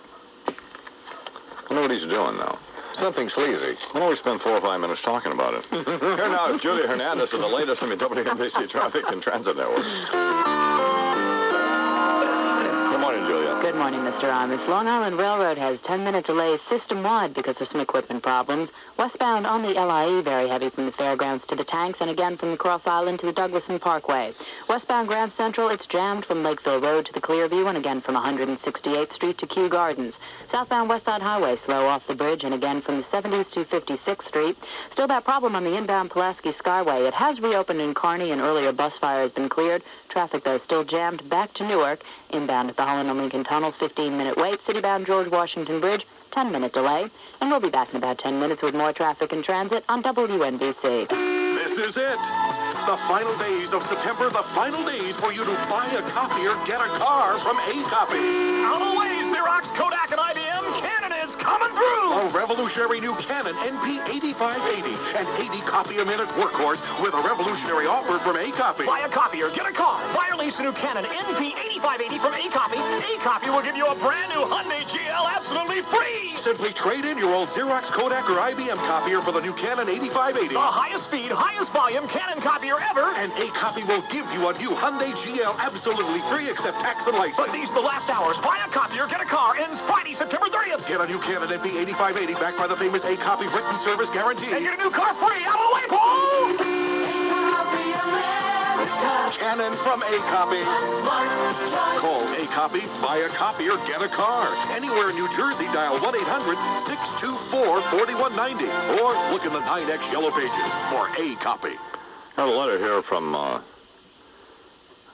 Speaker 1: I know what he's doing now.
Speaker 14: Something sleazy.
Speaker 1: Why don't we spend 4 or 5 minutes talking about it? Here now is Julia Hernandez with the latest in the WNBC Traffic and Transit Network. Good morning, Julia.
Speaker 2: Good morning, Mr. Imus. Long Island Railroad has 10-minute delays system-wide because of some equipment problems. Westbound on the LIE, very heavy from the fairgrounds to the tanks, and again from the Cross Island to the Douglason Parkway. Westbound Grand Central, it's jammed from Lakeville Road to the Clearview, and again from 168th Street to Kew Gardens. Southbound West Side Highway, slow off the bridge, and again from the 70s to 56th Street. Still that problem on the inbound Pulaski Skyway. It has reopened in Kearney, and earlier bus fire has been cleared. Traffic, though, still jammed back to Newark. Inbound at the Holland and Lincoln Tunnels, 15-minute wait. Citybound George Washington Bridge, 10-minute delay. And we'll be back in about 10 minutes with more traffic and transit on WNBC.
Speaker 4: This is it. The final days of September, the final days for you to buy a copy or get a car from A Copy. Out of the way, Xerox, Kodak, and IBM. Canon is coming through. A revolutionary new Canon NP8580, an 80 copy a minute workhorse with a revolutionary offer from A Copy. Buy a copy or get a car. Buy or lease a new Canon NP8580 from A Copy. A Copy will give you a brand new Hyundai GL absolutely free. Simply trade in your old Xerox, Kodak, or IBM copier for the new Canon 8580. The highest speed, highest volume Canon copier ever. And A Copy will give you a new Hyundai GL absolutely free except tax and license. But these are the last hours. Buy a copy or get a car. Ends Friday, September 30th. Get a new Canon NP8580 backed by the famous A Copy written service guarantee. And get a new car free. Out of the way, Paul! Canon from A Copy. Call A Copy, buy a copy, or get a car. Anywhere in New Jersey, dial 1-800-624-4190. Or look in the 9X yellow pages for A Copy.
Speaker 1: I have a letter here from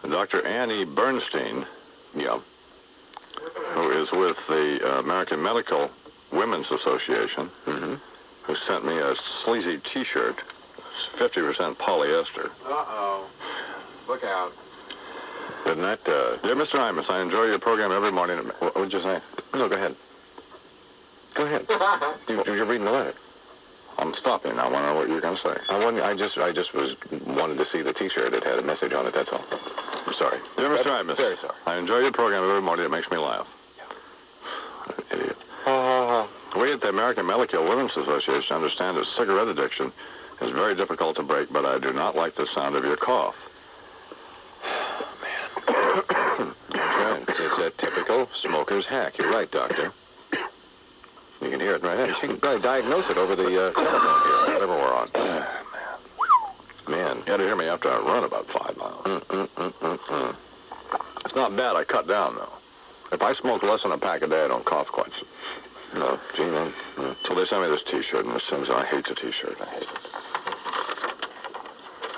Speaker 1: Dr. Annie Bernstein, who is with the American Medical Women's Association, who sent me a sleazy T-shirt, 50% polyester.
Speaker 15: Uh-oh. Look out.
Speaker 1: Didn't that, dear Mr. Imus, I enjoy your program every morning. What would you say?
Speaker 14: No, go ahead. Go ahead. You're reading the letter.
Speaker 1: I'm stopping. I want to know what you're going to say.
Speaker 14: I just wanted to see the T-shirt. It had a message on it, that's all. I'm sorry.
Speaker 1: Dear Mr. Imus,
Speaker 14: very sorry.
Speaker 1: I enjoy your program every morning. It makes me laugh. Idiot. We at the American Medical Women's Association understand that cigarette addiction is very difficult to break, but I do not like the sound of your cough.
Speaker 14: Man. It's a typical smoker's hack. You're right, Doctor. You can hear it right there. She can probably diagnose it over the telephone here, whatever we're on. Man.
Speaker 1: You had to hear me after I run about 5 miles. It's not bad. I cut down, though. If I smoke less than a pack a day, I don't cough quite.
Speaker 14: No, gee, man.
Speaker 1: So they sent me this T-shirt, and as soon as I hate the T-shirt, I hate it.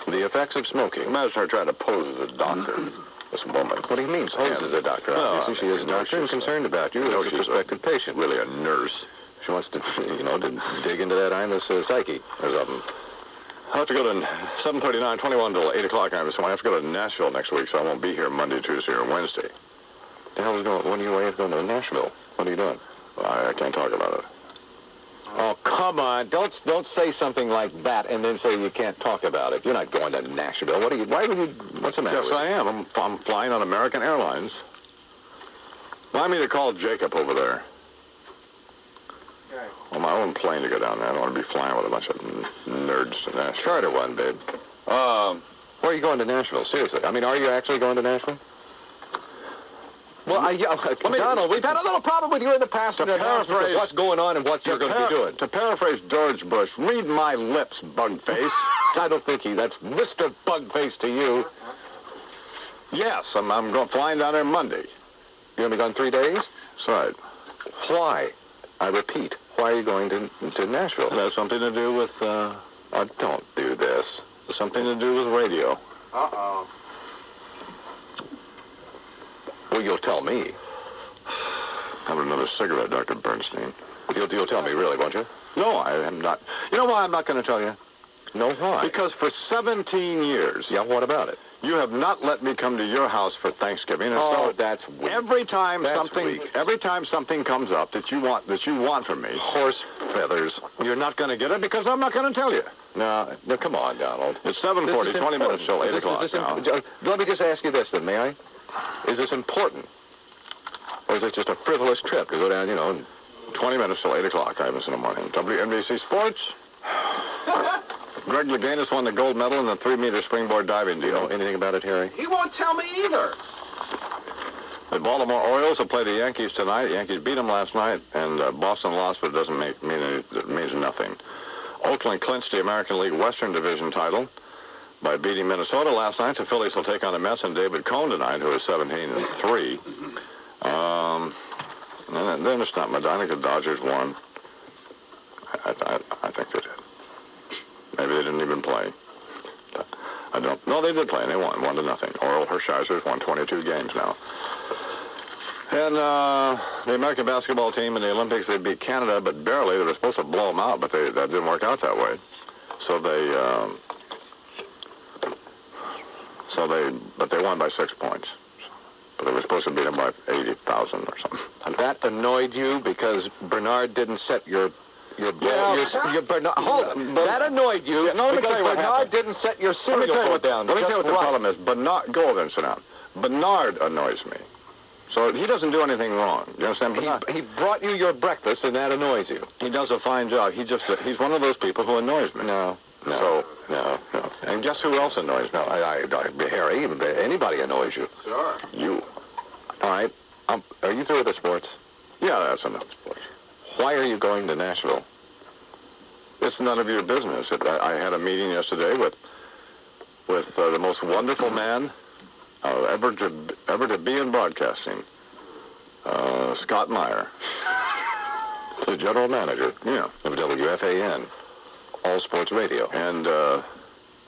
Speaker 14: The effects of smoking.
Speaker 1: Imagine her trying to pose as a doctor. This woman.
Speaker 14: What do you mean, pose as a doctor?
Speaker 1: No,
Speaker 14: Obviously, she is a doctor and concerned about you as a prospective patient.
Speaker 1: Really a nurse.
Speaker 14: She wants to, to dig into that Imus psyche or something.
Speaker 1: I have to go to 7:39:21 till 8 o'clock. I have to go to Nashville next week, so I won't be here Monday, Tuesday, or Wednesday.
Speaker 14: The hell is going? When are you away going to Nashville? What are you doing?
Speaker 1: I can't talk about it.
Speaker 14: Oh, come on. Don't say something like that and then say you can't talk about it. You're not going to Nashville. Why would you, what's the matter with you?
Speaker 1: Yes, I am. I'm flying on American Airlines. Remind me to call Jacob over there.
Speaker 15: Okay.
Speaker 1: On my own plane to go down there. I don't want to be flying with a bunch of nerds to Nashville.
Speaker 14: Charter one, babe. Where are you going to Nashville? Seriously. I mean, are you actually going to Nashville?
Speaker 9: Well, Donald, we've had a little problem with you in the past in the announcement of what's going on and what you're going to be doing.
Speaker 22: To paraphrase George Bush, read my lips, bugface.
Speaker 9: I don't think that's Mr. Bugface to you.
Speaker 22: Yes, I'm going flying down there Monday.
Speaker 9: You're going to be gone 3 days?
Speaker 22: That's right.
Speaker 9: Why? I repeat, why are you going to Nashville?
Speaker 22: It has something to do with,
Speaker 9: don't do this.
Speaker 22: It's something to do with radio.
Speaker 15: Uh-oh.
Speaker 9: Well, you'll tell me.
Speaker 22: Have another cigarette, Dr. Bernstein.
Speaker 9: You'll tell me, really, won't you?
Speaker 22: No, I am not. You know why I'm not going to tell you?
Speaker 9: No, why?
Speaker 22: Because for 17 years...
Speaker 9: Yeah, what about it?
Speaker 22: You have not let me come to your house for Thanksgiving. And so
Speaker 9: that's weak.
Speaker 22: Every time something comes up that you want from me,
Speaker 9: horse feathers,
Speaker 22: you're not going to get it because I'm not going to tell you.
Speaker 9: No, come on, Donald.
Speaker 22: It's 7:40, 20 minutes till 8 o'clock now.
Speaker 9: Let me just ask you this, then, may I? Is this important? Or is it just a frivolous trip to go down,
Speaker 22: 20 minutes till 8 o'clock, Imus in the morning. WNBC Sports. Greg Louganis won the gold medal in the 3-meter springboard diving deal.
Speaker 9: You know anything about it, Harry?
Speaker 15: He won't tell me either.
Speaker 22: The Baltimore Orioles will play the Yankees tonight. The Yankees beat them last night, and Boston lost, but it doesn't mean it means nothing. Oakland clinched the American League Western Division title by beating Minnesota last night. The Phillies will take on the Mets and David Cohn tonight, who is 17-3. And then it's not much. I think the Dodgers won. I think they did. Maybe they didn't even play. I don't. No, they did play, and they won 1-0. Oral Hershiser's won 22 games now. And the American basketball team in the Olympics, they beat Canada, but barely. They were supposed to blow them out, but that didn't work out that way. But they won by 6 points. But they were supposed to beat them by 80,000 or something.
Speaker 9: And that annoyed you because Bernard didn't set your Bernard. Hold on.
Speaker 22: That
Speaker 9: annoyed you
Speaker 22: because
Speaker 9: Bernard didn't set your cereal bowl down.
Speaker 22: Let me tell you what the problem is. Bernard, go over and sit down. Bernard annoys me. So he doesn't do anything wrong. You understand?
Speaker 9: He brought you your breakfast, and that annoys you.
Speaker 22: He does a fine job. He's one of those people who annoys me.
Speaker 9: No.
Speaker 22: And guess who else annoys me?
Speaker 9: Harry, anybody annoys you.
Speaker 15: Sure.
Speaker 22: You.
Speaker 9: All right. Are you through with the sports?
Speaker 22: Yeah, that's enough sports.
Speaker 9: Why are you going to Nashville?
Speaker 22: It's none of your business. I had a meeting yesterday with the most wonderful man ever to be in broadcasting, Scott Meyer,
Speaker 9: the general manager
Speaker 22: of
Speaker 9: WFAN, All Sports Radio, and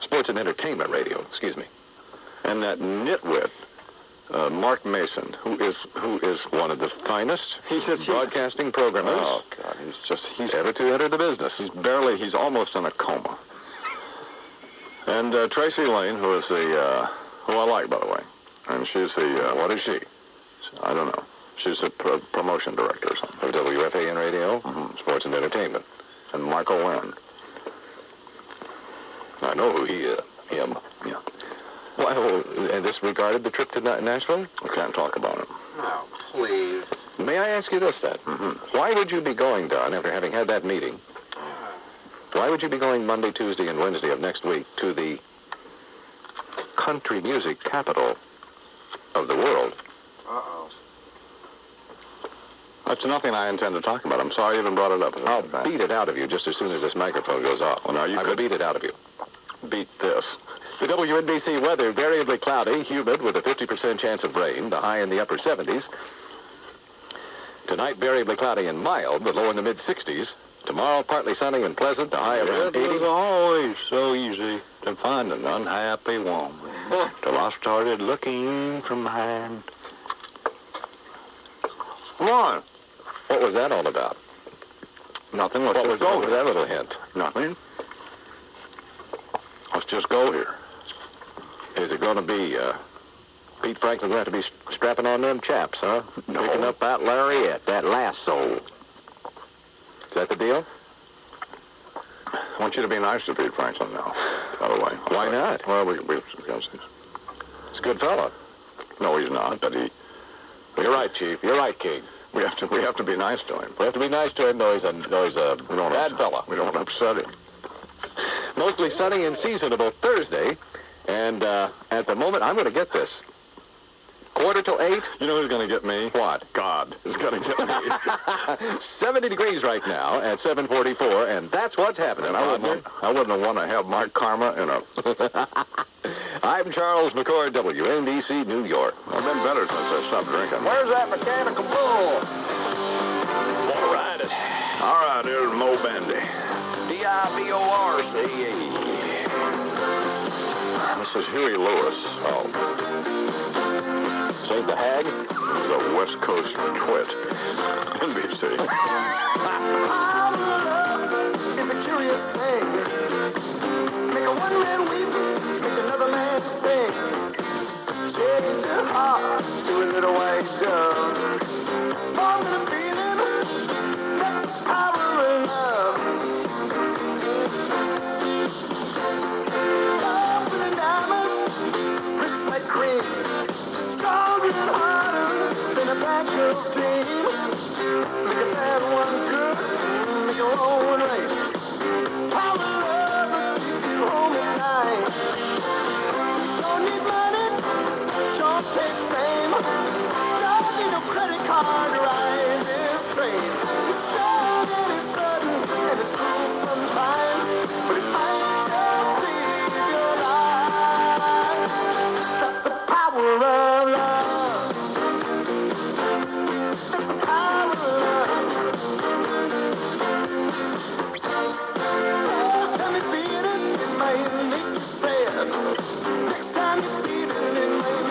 Speaker 9: Sports and Entertainment Radio. Excuse me.
Speaker 22: And that nitwit, Mark Mason, who is one of the finest
Speaker 9: broadcasting programmers.
Speaker 22: Oh God, he's
Speaker 9: ever to enter the business.
Speaker 22: He's almost in a coma. And Tracy Lane, who I like, by the way, and she's what is she? I don't know. She's a promotion director or something.
Speaker 9: Of WFAN Radio, Sports and Entertainment.
Speaker 22: And Michael Wynn.
Speaker 9: I know who he is. Him.
Speaker 22: Yeah.
Speaker 9: Well, and this regarded the trip to Nashville?
Speaker 22: I can't talk about it.
Speaker 15: Oh, please.
Speaker 9: May I ask you this, then? Why would you be going, Don, after having had that meeting? Why would you be going Monday, Tuesday, and Wednesday of next week to the country music capital of the world?
Speaker 15: Uh-oh.
Speaker 22: That's nothing I intend to talk about. I'm sorry you even brought it up.
Speaker 9: I'll beat it out of you just as soon as this microphone goes off.
Speaker 22: Well, now
Speaker 9: I will beat it out of you.
Speaker 22: Beat this.
Speaker 9: The WNBC weather, variably cloudy, humid with a 50% chance of rain, the high in the upper 70s. Tonight, variably cloudy and mild, the low in the mid-60s. Tomorrow, partly sunny and pleasant, the high around 80.
Speaker 22: It was always so easy to find an unhappy woman till I started looking from behind. Come on.
Speaker 9: What was that all about?
Speaker 22: Nothing.
Speaker 9: What was that little hint?
Speaker 22: Nothing. Let's just go here.
Speaker 9: Is it going to be, Pete Franklin going to have to be strapping on them chaps, huh?
Speaker 22: No.
Speaker 9: Picking up that lariat, that lasso. Is that the deal?
Speaker 22: I want you to be nice to Pete Franklin now, by the way.
Speaker 9: Why not?
Speaker 22: Well, because
Speaker 9: he's a good fella.
Speaker 22: No, he's not, but he...
Speaker 9: You're right, Chief. You're right, King.
Speaker 22: We have to be nice to him.
Speaker 9: We have to be nice to him, though he's a bad fella.
Speaker 22: We don't upset him.
Speaker 9: Mostly sunny and seasonable Thursday, and at the moment, I'm going to get this.
Speaker 14: 7:45.
Speaker 22: You know who's going to get me?
Speaker 14: What?
Speaker 22: God is going to get me.
Speaker 14: 70 degrees right now at 7:44, and that's what's happening.
Speaker 22: I wouldn't want to have my karma in a...
Speaker 14: I'm Charles McCord, WNBC, New York.
Speaker 22: I've been better since I stopped drinking.
Speaker 14: Where's that mechanical bull?
Speaker 22: All right. All right, here's Mo Bandy.
Speaker 14: D-I-B-O-R-C-E.
Speaker 22: This is Huey Lewis. Oh.
Speaker 14: Save the hag?
Speaker 22: The West Coast twit. NBC.
Speaker 6: It's a curious thing. Make a one man weep, make another man sing. Change your heart to a little white dove. More than a feeling, that's the power of love. Soft as a diamond, rich like cream. Stronger and harder than a bad girl's dream. Make a bad one good, make a wrong one right. Power of love keeps you home at night. Don't need money, don't take fame. Don't need no credit card to ride this train. It's strong and it's sudden and it's cruel sometimes, but it might just save your life. That's the power of love. That's the power of love. First time you feel it, it might make you sad. Next time you feel it, it might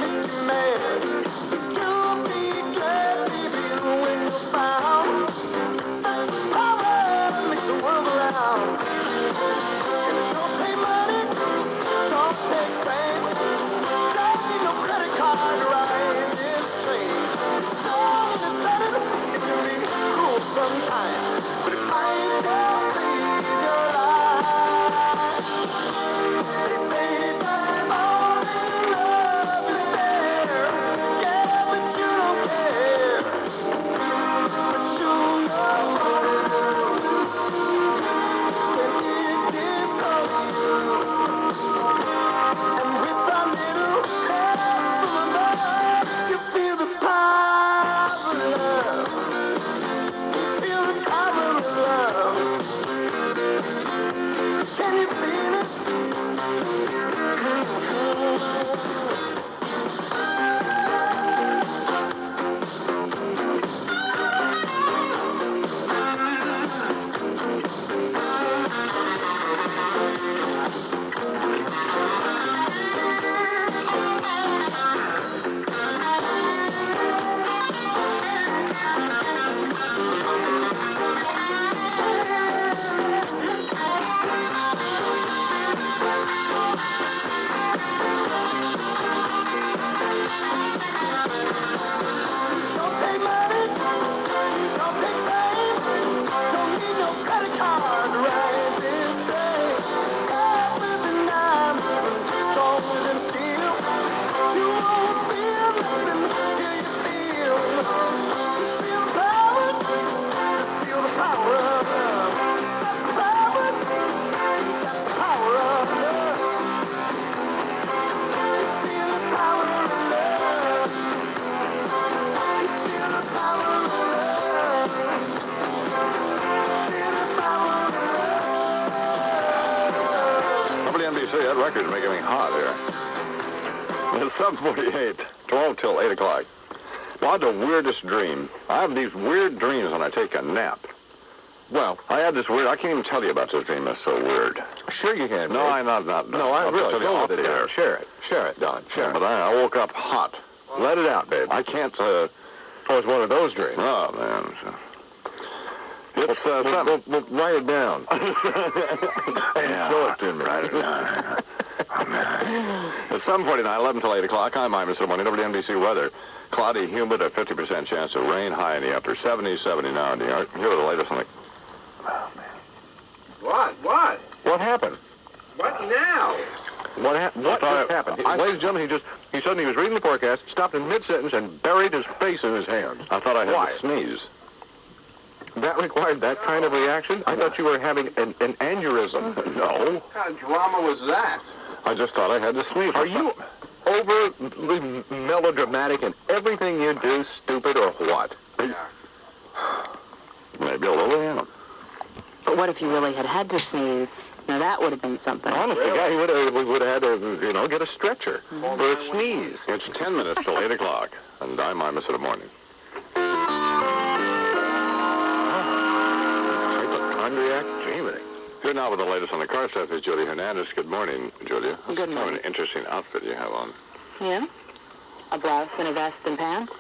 Speaker 6: make you mad. You'll be glad, baby, when you're found. That's the power that makes the world go round. And don't pay money, don't take fame. Don't need no credit card to ride this train. It's strong and it's sudden, it can be cruel sometimes, but it might just save your life. They say that falling in love is fair, yeah, but you don't care. But you know what to do when it gets on you. And with a little help from above, you feel the power of love. You feel the power of love. Can you feel it? Don't pay money, don't take fame, don't need no credit card to ride this train. Tougher than diamonds, stronger than steel. You won't feel nothing till you feel. Feel the power, feel the power of love. That's the power, that's the power of love. Feel the power of love. Feel the power of love. Feel the power of love.
Speaker 22: WNBC, that record's making me hot here. It's 7:48, 12 till 8 o'clock. Well, I had the weirdest dream. I have these weird dreams when I take a nap. Well, I had this weird, I can't even tell you about this dream, it's so weird.
Speaker 14: Sure you can.
Speaker 22: No, I'm not.
Speaker 14: No, I
Speaker 22: I'll
Speaker 14: really
Speaker 22: tell you
Speaker 14: go
Speaker 22: off
Speaker 14: with it
Speaker 22: the air.
Speaker 14: here. Share it, Don. Share
Speaker 22: But
Speaker 14: it.
Speaker 22: I woke up hot.
Speaker 14: Let it out, babe.
Speaker 22: I can't,
Speaker 14: Oh, it's one of those dreams.
Speaker 22: oh, man. It's,
Speaker 14: We'll write it down.
Speaker 22: Yeah.
Speaker 14: Show it to me.
Speaker 22: Write it down. It's 7:49, 11 till 8 o'clock. I'm Imus-September, WNBC weather. Cloudy, humid, a 50% chance of rain, high in the upper 70s, 70 now in New York. Here are the latest on the... Oh, man.
Speaker 15: What?
Speaker 14: What happened?
Speaker 15: What now?
Speaker 14: What just happened? Ladies and gentlemen, he suddenly was reading the forecast, stopped in mid-sentence, and buried his face in his hands.
Speaker 22: I thought I had
Speaker 14: Why?
Speaker 22: to sneeze.
Speaker 14: That required that kind of reaction? I thought you were having an aneurysm.
Speaker 22: No.
Speaker 15: What kind of drama was that?
Speaker 22: I just thought I had to sneeze.
Speaker 14: Are you
Speaker 9: overly melodramatic in everything you do, stupid, or what?
Speaker 22: Maybe a little, yeah.
Speaker 2: But what if you really had to sneeze? Now, that would have been something.
Speaker 22: Honestly, yeah, we would have had to, get a stretcher for a sneeze. It's 10 minutes till 8 o'clock, and I'm Imus in the morning. Pontiac Dreaming. Here now with the latest on the car stuff is Julia Hernandez. Good morning, Julia.
Speaker 2: Good morning.
Speaker 22: Kind of an interesting outfit you have on.
Speaker 2: Yeah? A blouse and a vest and pants?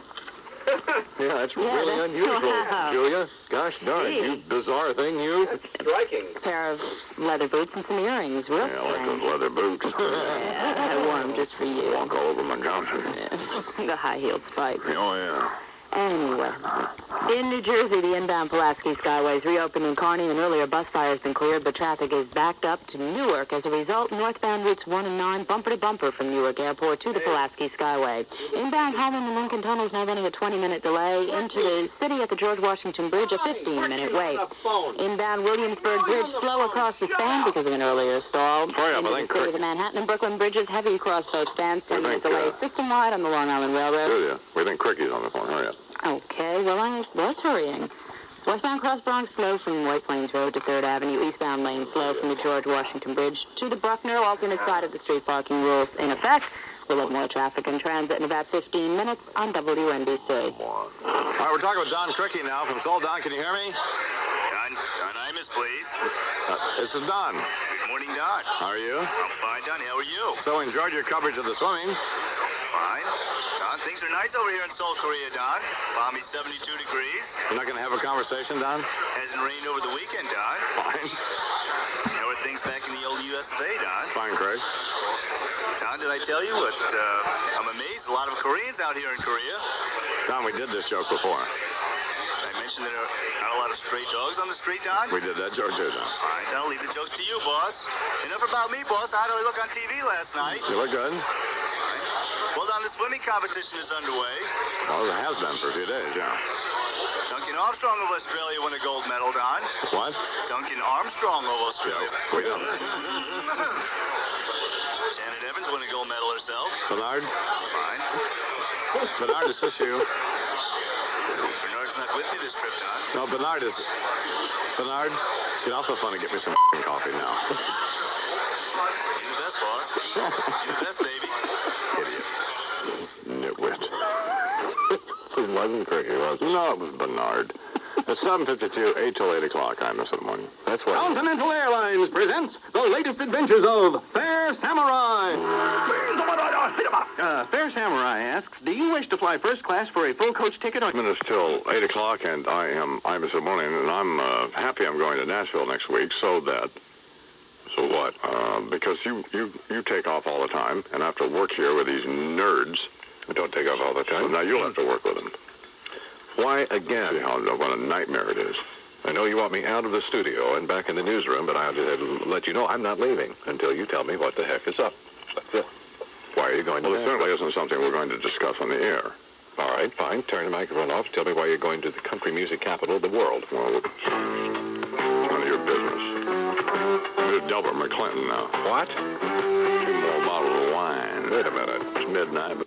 Speaker 22: Yeah, that's really unusual,
Speaker 2: wow.
Speaker 22: Julia. Gosh darn, you bizarre thing, you.
Speaker 15: Striking.
Speaker 2: A pair of leather boots and some earrings. Real
Speaker 22: Yeah, I like those leather boots.
Speaker 2: Yeah, I wore them just for you.
Speaker 22: Walk all over my Johnson.
Speaker 2: The high-heeled spikes.
Speaker 22: Oh, yeah.
Speaker 2: Anyway, in New Jersey, the inbound Pulaski Skyway is reopened in Kearney. An earlier bus fire has been cleared, but traffic is backed up to Newark. As a result, northbound routes 1 and 9 bumper to bumper from Newark Airport to the Pulaski Skyway. Inbound Holland and Lincoln Tunnel is now running a 20-minute delay. Into the city at the George Washington Bridge, a 15-minute wait. Inbound Williamsburg Bridge slow across the span because of an earlier stall. Into the city of the Manhattan and Brooklyn Bridges heavy across both spans. 10-minute delay system-wide on the Long Island Railroad.
Speaker 22: Julia, we think Cricky's on the phone. Hurry up.
Speaker 2: Okay, well, I was hurrying. Westbound Cross Bronx slow from White Plains Road to 3rd Avenue. Eastbound lane slow from the George Washington Bridge to the Bruckner. Alternate side of the street parking rules in effect. We'll have more traffic and transit in about 15 minutes on WNBC.
Speaker 1: All right, we're talking with Don Cricky now from Seoul. Don, can you hear me?
Speaker 16: Don Imus, please.
Speaker 1: This is Don.
Speaker 16: Good morning, Don.
Speaker 1: How are you?
Speaker 16: I'm fine, Don. How are you?
Speaker 1: So enjoyed your coverage of the swimming.
Speaker 16: Fine. Don, things are nice over here in Seoul, Korea, Don. Balmy 72 degrees.
Speaker 1: You're not going to have a conversation, Don?
Speaker 16: Hasn't rained over the weekend, Don.
Speaker 1: Fine.
Speaker 16: How are things back in the old US of A, Don?
Speaker 1: Fine, Craig.
Speaker 16: Don, did I tell you what? I'm amazed. A lot of Koreans out here in Korea.
Speaker 1: Don, we did this joke before.
Speaker 16: I mentioned that there are not a lot of stray dogs on the street, Don.
Speaker 1: We did that joke too, Don.
Speaker 16: All right, Don, I'll leave the jokes to you, boss. Enough about me, boss. How did I look on TV last night?
Speaker 1: You look good.
Speaker 16: Well, Don, the swimming competition is underway.
Speaker 1: Well, it has been for a few days, yeah.
Speaker 16: Duncan Armstrong of Australia won a gold medal, Don.
Speaker 1: What?
Speaker 16: Duncan Armstrong of Australia.
Speaker 1: Yeah, we know.
Speaker 16: Janet Evans won a gold medal herself.
Speaker 1: Bernard?
Speaker 16: Fine.
Speaker 1: Bernard, is this you?
Speaker 16: Bernard's not with me this trip, Don.
Speaker 1: No, Bernard is... Bernard, get off the phone and get me some coffee now.
Speaker 16: You're the best, boss. You're the best, baby.
Speaker 1: Idiot. Nitwit. It wasn't Cricky, was it? No, it was Bernard. At 7:52, 8 till 8 o'clock, I'm this in the morning. That's what...
Speaker 9: Continental Airlines presents the latest adventures of Fair Samurai. Fair Samurai asks, do you wish to fly first class for a full coach ticket?
Speaker 22: Minutes till 8 o'clock, and I am Imus in the morning, and I'm happy I'm going to Nashville next week, so that... So what? Because you take off all the time, and I have to work here with these nerds who don't take off all the time. So now you'll have to work with them. Why again? See what a nightmare it is. I know you want me out of the studio and back in the newsroom, but I have to let you know I'm not leaving until you tell me what the heck is up. That's it. Why are you going to Well, it certainly isn't something we're going to discuss on the air. All right, fine. Turn the microphone off. Tell me why you're going to the country music capital of the world. Well, none of your business. I'm at Delbert McClinton now. What? 2 more bottles of wine. Wait a minute. It's midnight.